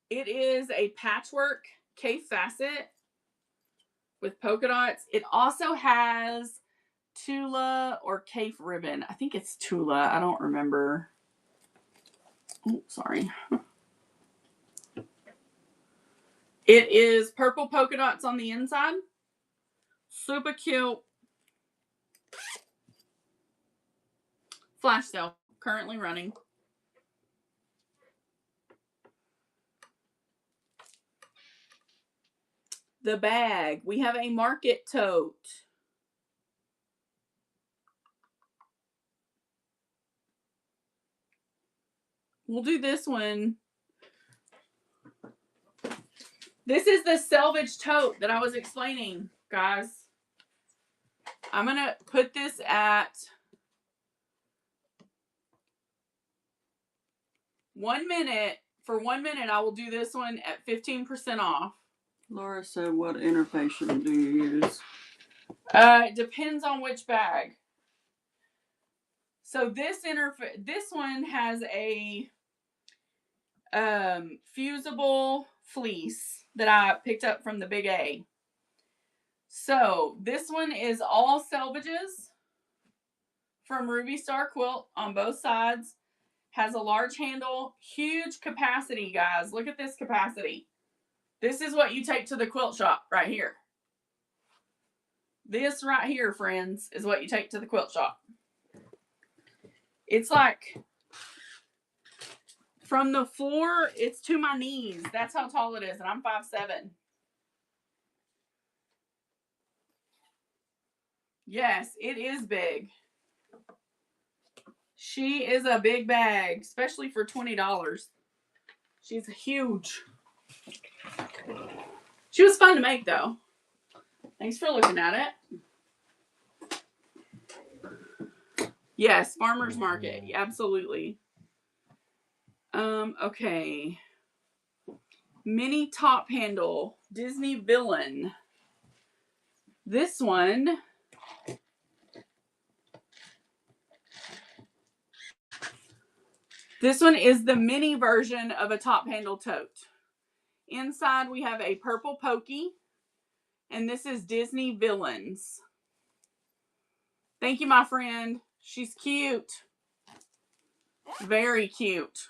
It is a patchwork K facet with polka dots. It also has Tula or Cape ribbon. I think it's Tula. I don't remember. Oh, sorry. It is purple polka dots on the inside. Super cute. Flash sale currently running. The bag. We have a market tote. We'll do this one. This is the selvage tote that I was explaining, guys. I'm going to put this at 1 minute. For 1 minute, I will do this one at 15% off. Laura said, what interface do you use? It depends on which bag. So this one has a fusible fleece that I picked up from the Big A. So this one is all selvages from Ruby Star Quilt on both sides. Has a large handle, huge capacity, guys. Look at this capacity. This is what you take to the quilt shop right here. This right here, friends, is what you take to the quilt shop. It's like From the floor, it's to my knees. That's how tall it is, and I'm 5'7". Yes, it is big. She is a big bag, especially for $20. She's huge. She was fun to make, though. Thanks for looking at it. Yes, farmer's market. Absolutely. Okay. Mini top handle. Disney villain. This one. This one is the mini version of a top handle tote. Inside we have a purple pokey. And this is Disney Villains. Thank you, my friend. She's cute. Very cute.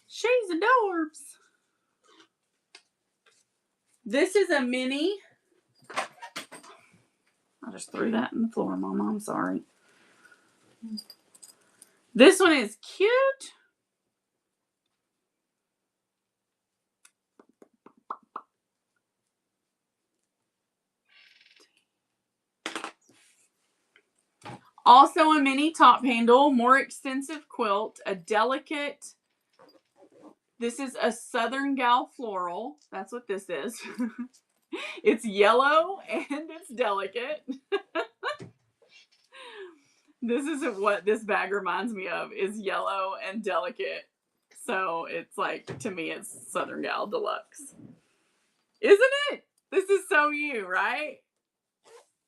She's adorbs. This is a mini. I just threw that in the floor, Mama. I'm sorry. This one is cute. Also a mini top handle, more extensive quilt, a delicate. This is a Southern Gal floral. That's what this is. It's yellow and it's delicate. This is what this bag reminds me of, is yellow and delicate. So it's like, to me, it's Southern Gal Deluxe. Isn't it? This is so you, right?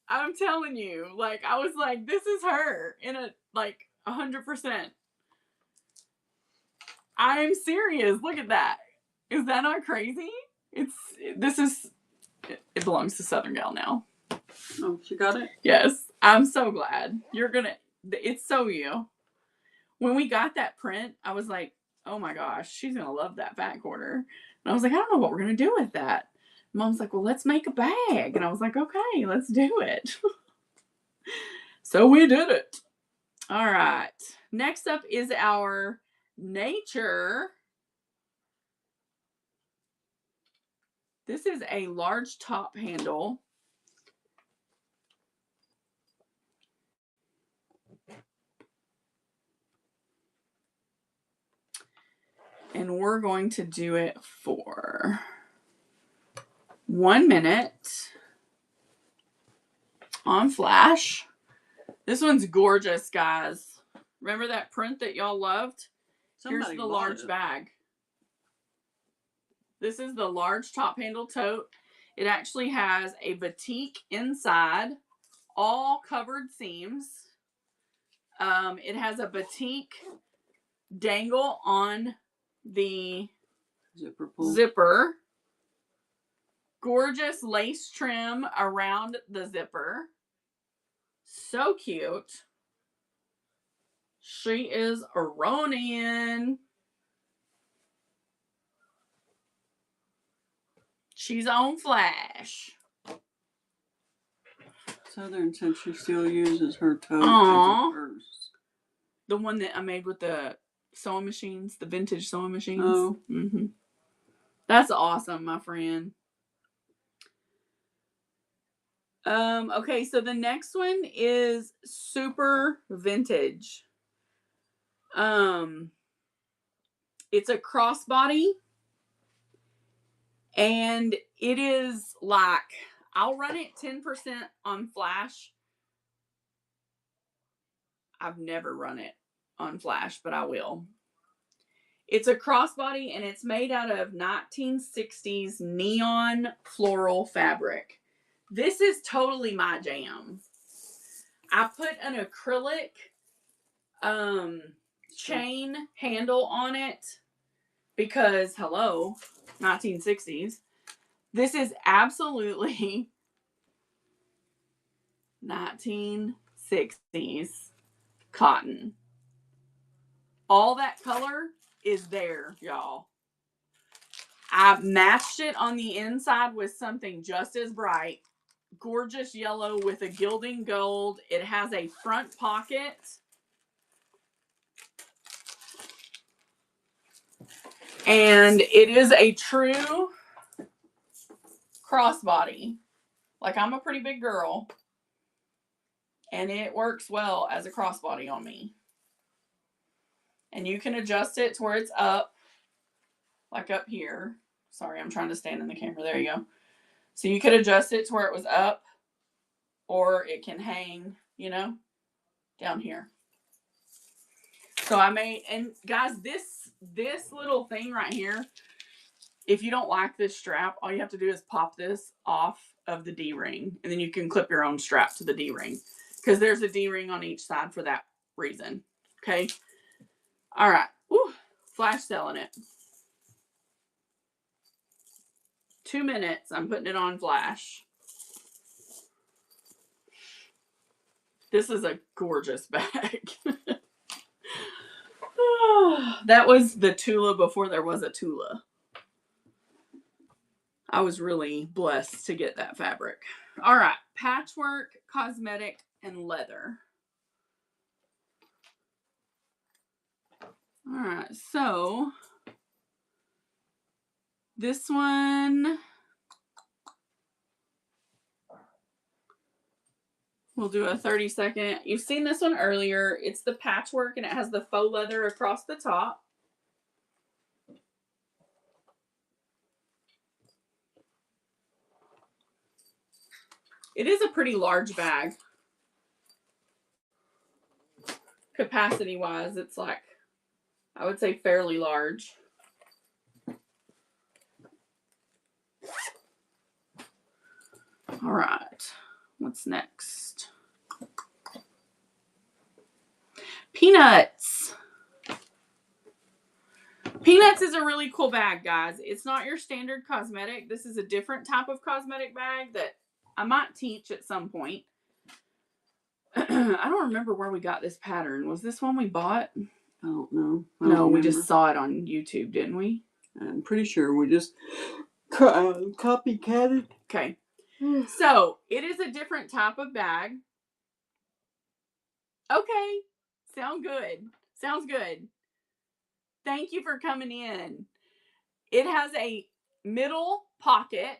I'm telling you, like, I was like, this is her in a, like, 100%. I'm serious. Look at that. Is that not crazy? It belongs to Southern Gal now. Oh, she got it? Yes. I'm so glad. It's so you. When we got that print, I was like, oh my gosh, she's going to love that fat quarter. And I was like, I don't know what we're going to do with that. Mom's like, well, let's make a bag. And I was like, okay, let's do it. So we did it. All right. Next up is our nature. This is a large top handle. And we're going to do it for 1 minute on flash. This one's gorgeous, guys. Remember that print that y'all loved? Here's the large bag. This is the large top handle tote. It actually has a batik inside, all covered seams. It has a batik dangle on the zipper. Gorgeous lace trim around the zipper. So cute. She is a Ronin. She's on flash. Southern said she still uses her tote as a purse. The one that I made with the sewing machines, the vintage sewing machines. Oh. Mm-hmm. That's awesome, my friend. Okay, so the next one is super vintage. It's a crossbody. And it is like, I'll run it 10% on flash. I've never run it on flash, but I will. It's a crossbody and it's made out of 1960s neon floral fabric. This is totally my jam. I put an acrylic chain handle on it because, hello, 1960s. This is absolutely 1960s cotton. All that color is there, y'all. I matched it on the inside with something just as bright. Gorgeous yellow with a gilding gold. It has a front pocket. And it is a true crossbody. Like, I'm a pretty big girl, and it works well as a crossbody on me. And you can adjust it to where it's up, like up here. Sorry, I'm trying to stand in the camera. There you go. So you could adjust it to where it was up, or it can hang, you know, down here. So I made, and guys, this little thing right here, if you don't like this strap, all you have to do is pop this off of the D-ring, and then you can clip your own strap to the D-ring, because there's a D-ring on each side for that reason. Okay. All right. Woo. Flash selling it. 2 minutes. I'm putting it on flash. This is a gorgeous bag. That was the Tula before there was a Tula. I was really blessed to get that fabric. All right. Patchwork, cosmetic, and leather. All right. So this one, we'll do a 30-second. You've seen this one earlier. It's the patchwork, and it has the faux leather across the top. It is a pretty large bag. Capacity-wise, it's like, I would say fairly large. All right. What's next? Peanuts. Peanuts is a really cool bag, guys. It's not your standard cosmetic. This is a different type of cosmetic bag that I might teach at some point. I don't remember where we got this pattern. Was this one we bought? I don't know. No, we just saw it on YouTube, didn't we? I'm pretty sure we just copycatted. Okay. So, it is a different type of bag. Okay. Sounds good. Thank you for coming in. It has a middle pocket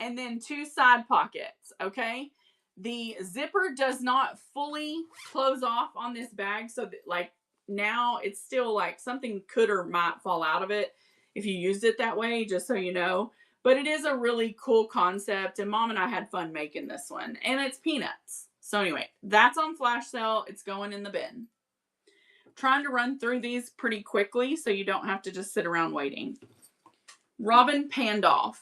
and then 2 side pockets, okay? The zipper does not fully close off on this bag, so that, like, now it's still like something could or might fall out of it if you used it that way, just so you know. But it is a really cool concept, and Mom and I had fun making this one, and it's peanuts. So anyway, that's on flash sale. It's going in the bin. Trying to run through these pretty quickly so you don't have to just sit around waiting. Robin Pandoff.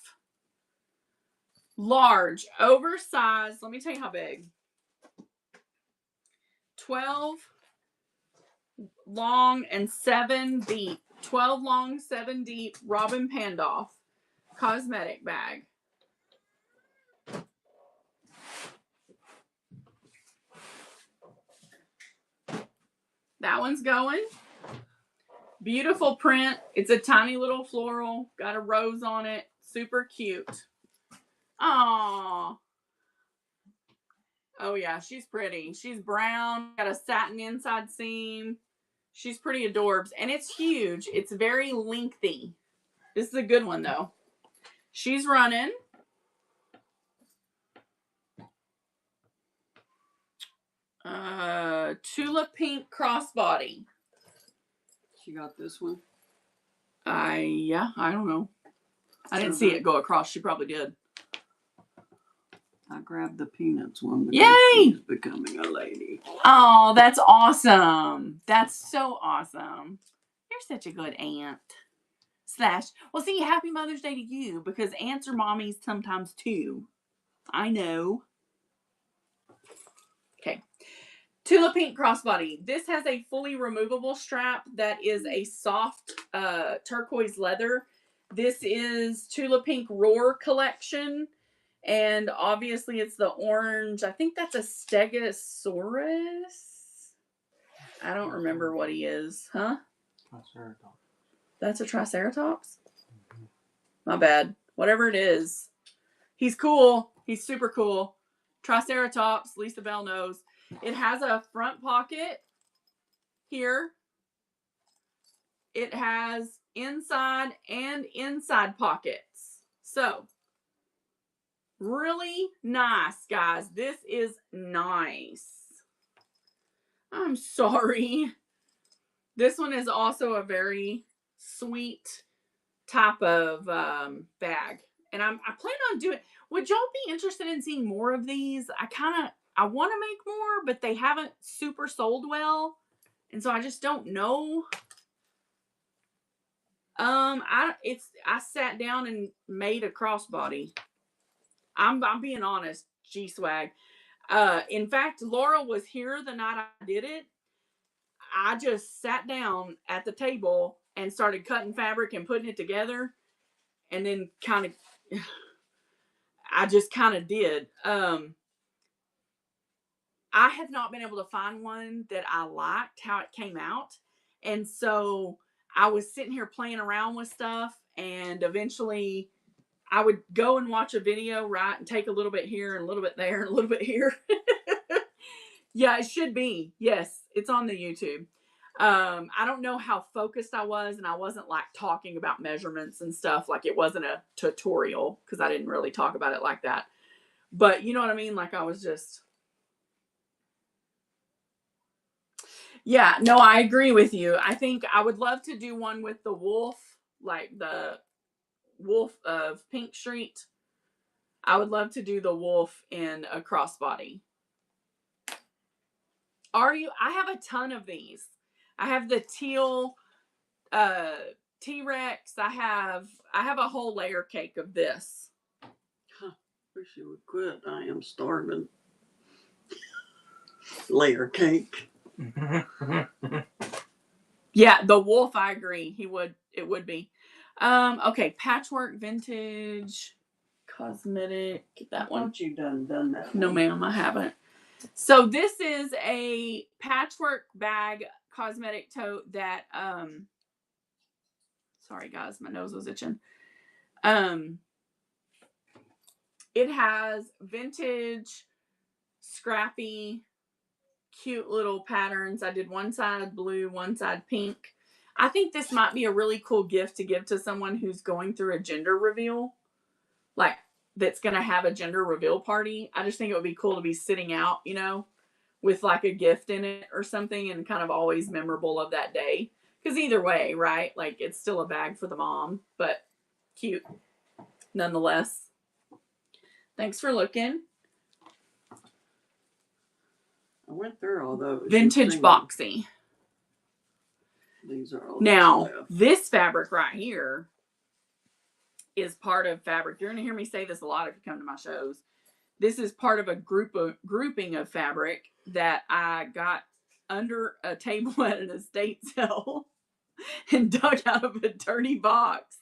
Large, oversized. Let me tell you how big. 12 long and 7 deep. 12 long, 7 deep Robin Pandoff cosmetic bag. That one's going. Beautiful print. It's a tiny little floral. Got a rose on it. Super cute. Aww. Oh yeah, she's pretty. She's brown. Got a satin inside seam. She's pretty adorbs. And it's huge. It's very lengthy. This is a good one though. She's running. Tula Pink crossbody. She got this one. Yeah, I don't know. I didn't see it go across. She probably did. I grabbed the peanuts one. Yay! She's becoming a lady. Oh, that's awesome. That's so awesome. You're such a good aunt. Well, see, happy Mother's Day to you, because aunts are mommies sometimes too. I know. Okay. Tula Pink crossbody. This has a fully removable strap that is a soft turquoise leather. This is Tula Pink Roar collection. And obviously it's the orange. I think that's a Stegosaurus. I don't remember what he is. Huh? Triceratops. That's a Triceratops? Mm-hmm. My bad. Whatever it is. He's cool. He's super cool. Triceratops. Lisa Bell knows. It has a front pocket here. It has inside and inside pockets. So, really nice, guys. This is nice. I'm sorry. This one is also a very sweet type of bag. And I plan on doing, would y'all be interested in seeing more of these? I want to make more, but they haven't super sold well. And so I just don't know. I sat down and made a crossbody. I'm being honest, G Swag. In fact, Laura was here the night I did it. I just sat down at the table and started cutting fabric and putting it together, and then I just kind of did. I have not been able to find one that I liked how it came out, and so I was sitting here playing around with stuff, and eventually I would go and watch a video, right, and take a little bit here and a little bit there and a little bit here. Yeah, it should be. Yes, it's on the YouTube. I don't know how focused I was, and I wasn't like talking about measurements and stuff. Like it wasn't a tutorial because I didn't really talk about it like that. But you know what I mean? Like I was just, yeah, no, I agree with you. I think I would love to do one with the wolf, like the wolf of Pink Street. I would love to do the wolf in a crossbody. I have a ton of these. I have the teal T-Rex. I have a whole layer cake of this. Huh. Wish you would quit. I am starving. Layer cake. Yeah, the wolf, I agree. It would be. Okay, patchwork vintage cosmetic. Get that one. You done that? No, ma'am, I haven't. So this is a patchwork bag cosmetic tote that sorry guys, my nose was itching. It has vintage, scrappy, cute little patterns. I did one side blue, one side pink. I think this might be a really cool gift to give to someone who's going through a gender reveal, like that's going to have a gender reveal party. I just think it would be cool to be sitting out, you know, with like a gift in it or something, and kind of always memorable of that day. Because either way, right? Like it's still a bag for the mom, but cute nonetheless. Thanks for looking. I went through all those. Vintage boxy. These are all now, this fabric right here is part of fabric. You're going to hear me say this a lot if you come to my shows. This is part of a grouping of fabric that I got under a table at an estate sale and dug out of a dirty box.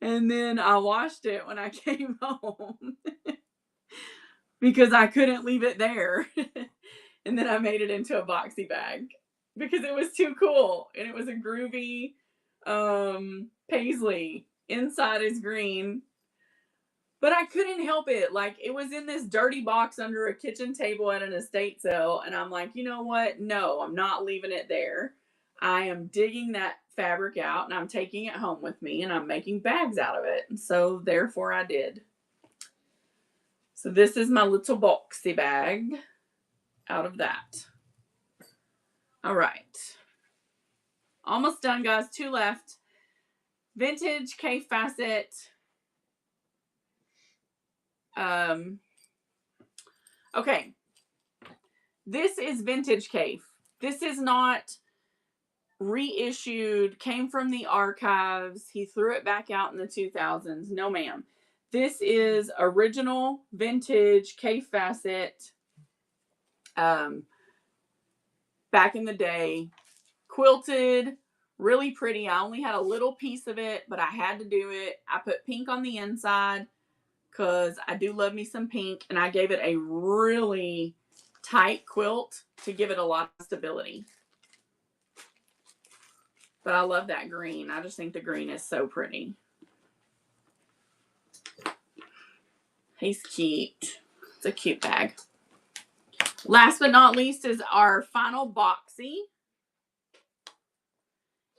And then I washed it when I came home because I couldn't leave it there. And then I made it into a boxy bag because it was too cool. And it was a groovy paisley. Inside is green. But I couldn't help it. Like, it was in this dirty box under a kitchen table at an estate sale. And I'm like, you know what? No, I'm not leaving it there. I am digging that fabric out and I'm taking it home with me and I'm making bags out of it. And so, therefore, I did. So, this is my little boxy bag out of that. All right. Almost done, guys. 2 left. Vintage K Facet. Okay. This is vintage Cave. This is not reissued, came from the archives. He threw it back out in the 2000s. No, ma'am. This is original vintage K Facet. Back in the day, quilted, really pretty. I only had a little piece of it, but I had to do it. I put pink on the inside because I do love me some pink, and I gave it a really tight quilt to give it a lot of stability. But I love that green. I just think the green is so pretty. He's cute. It's a cute bag. Last but not least is our final boxy.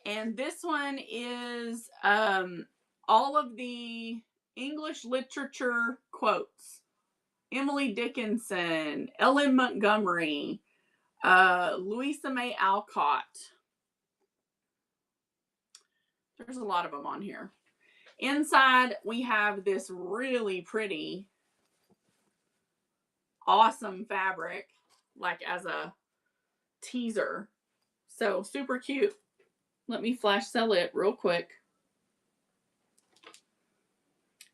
And this one is all of the English literature quotes. Emily Dickinson, Ellen Montgomery, Louisa May Alcott. There's a lot of them on here. Inside, we have this really pretty, awesome fabric, like as a teaser. So super cute. Let me flash sell it real quick.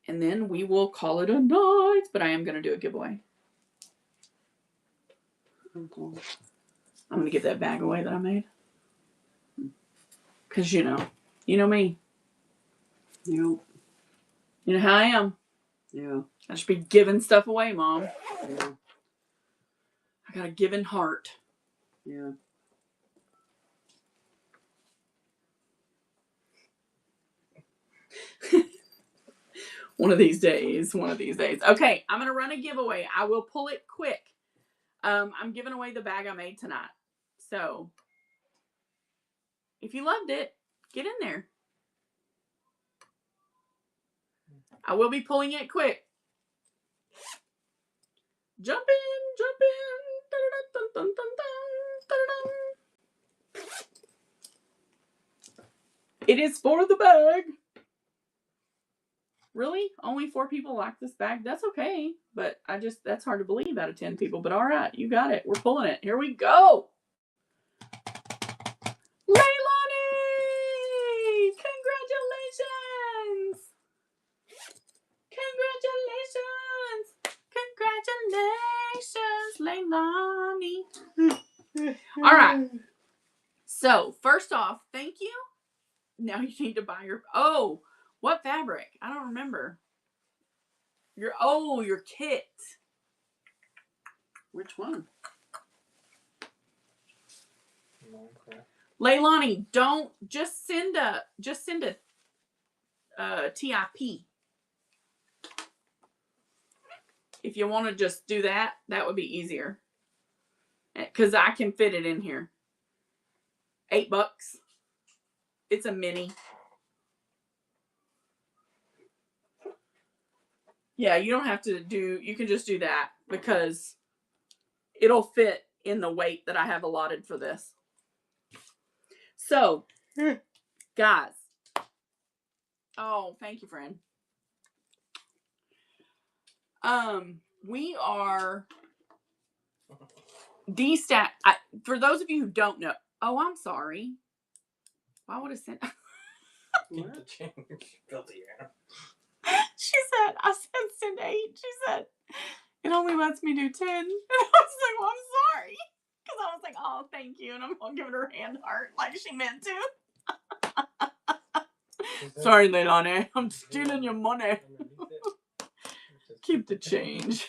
And then we will call it a night. But I am going to do a giveaway. I'm going to give that bag away that I made. Because, you know me. Yep. You know how I am. Yeah. I should be giving stuff away, Mom. Yeah. I got a giving heart. Yeah. One of these days. Okay, I'm going to run a giveaway. I will pull it quick. I'm giving away the bag I made tonight. So, if you loved it, get in there. I will be pulling it quick. Jump in. Dun, dun, dun, dun, dun, dun. It is for the bag. Really? Only 4 people like this bag? That's okay. But that's hard to believe out of 10 people. But all right, you got it. We're pulling it. Here we go. Leilani! Congratulations! Congratulations, Leilani. All right. So, first off, thank you. Now you need to buy your... Oh, what fabric? I don't remember. Your kit. Which one? Okay. Leilani, don't just send a TIP. If you want to just do that, that would be easier. Because I can fit it in here. $8. It's a mini. Yeah, you don't have to do, you can just do that because it'll fit in the weight that I have allotted for this. So, guys. Oh, thank you, friend. We are for those of you who don't know. Oh, I'm sorry. Why would I send? Get the change. Filthy air. She said, I said send 8. She said, it only lets me do 10. And I was like, well, I'm sorry. Because I was like, oh, thank you. And I'm going to give her a hand heart like she meant to. Sorry, Leilani. I'm stealing your money. Keep the change.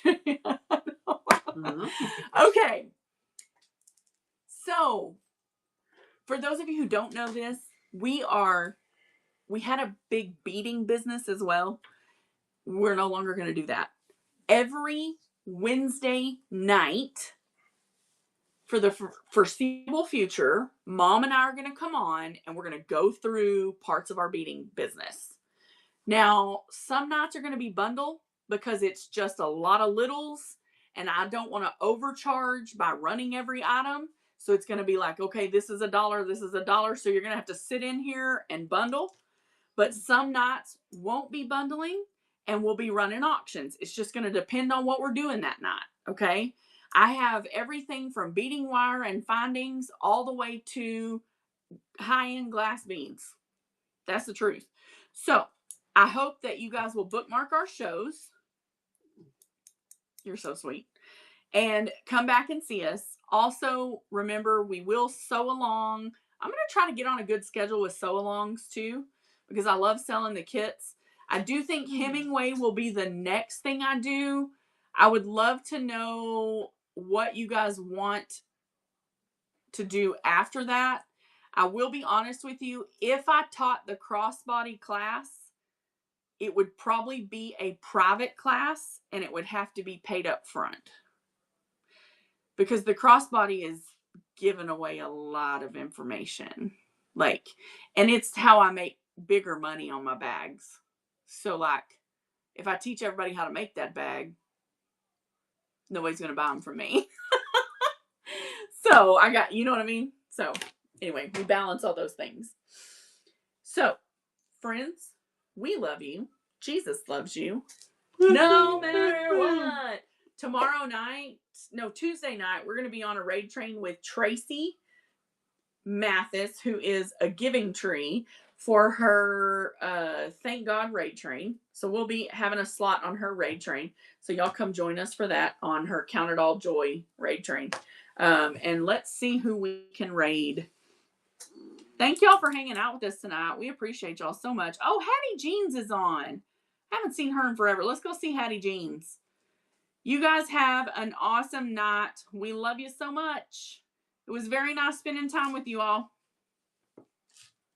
Okay. So, for those of you who don't know this, we had a big beading business as well. We're no longer going to do that. Every Wednesday night for the foreseeable future, Mom and I are going to come on and we're going to go through parts of our beading business. Now, some nights are going to be bundled because it's just a lot of littles and I don't want to overcharge by running every item. So it's going to be like, okay, this is $1, this is $1. So you're going to have to sit in here and bundle. But some nights won't be bundling and we'll be running auctions. It's just going to depend on what we're doing that night. Okay. I have everything from beading wire and findings all the way to high-end glass beads. That's the truth. So I hope that you guys will bookmark our shows. You're so sweet. And come back and see us. Also, remember, we will sew along. I'm going to try to get on a good schedule with sew alongs too, because I love selling the kits. I do think Hemingway will be the next thing I do. I would love to know what you guys want to do after that. I will be honest with you. If I taught the crossbody class, it would probably be a private class and it would have to be paid up front. Because the crossbody is giving away a lot of information. Like, and it's how I make bigger money on my bags. So like, if I teach everybody how to make that bag, nobody's going to buy them from me. So I got, you know what I mean? So anyway, we balance all those things. So friends, we love you. Jesus loves you. No matter what. Tomorrow night, no, Tuesday night, we're going to be on a raid train with Tracy Mathis, who is a giving tree for her Thank God raid train. So we'll be having a slot on her raid train. So y'all come join us for that on her Count It All Joy raid train. And let's see who we can raid. Thank y'all for hanging out with us tonight. We appreciate y'all so much. Oh, Hattie Jeans is on. Haven't seen her in forever. Let's go see Hattie Jeans. You guys have an awesome night. We love you so much. It was very nice spending time with you all.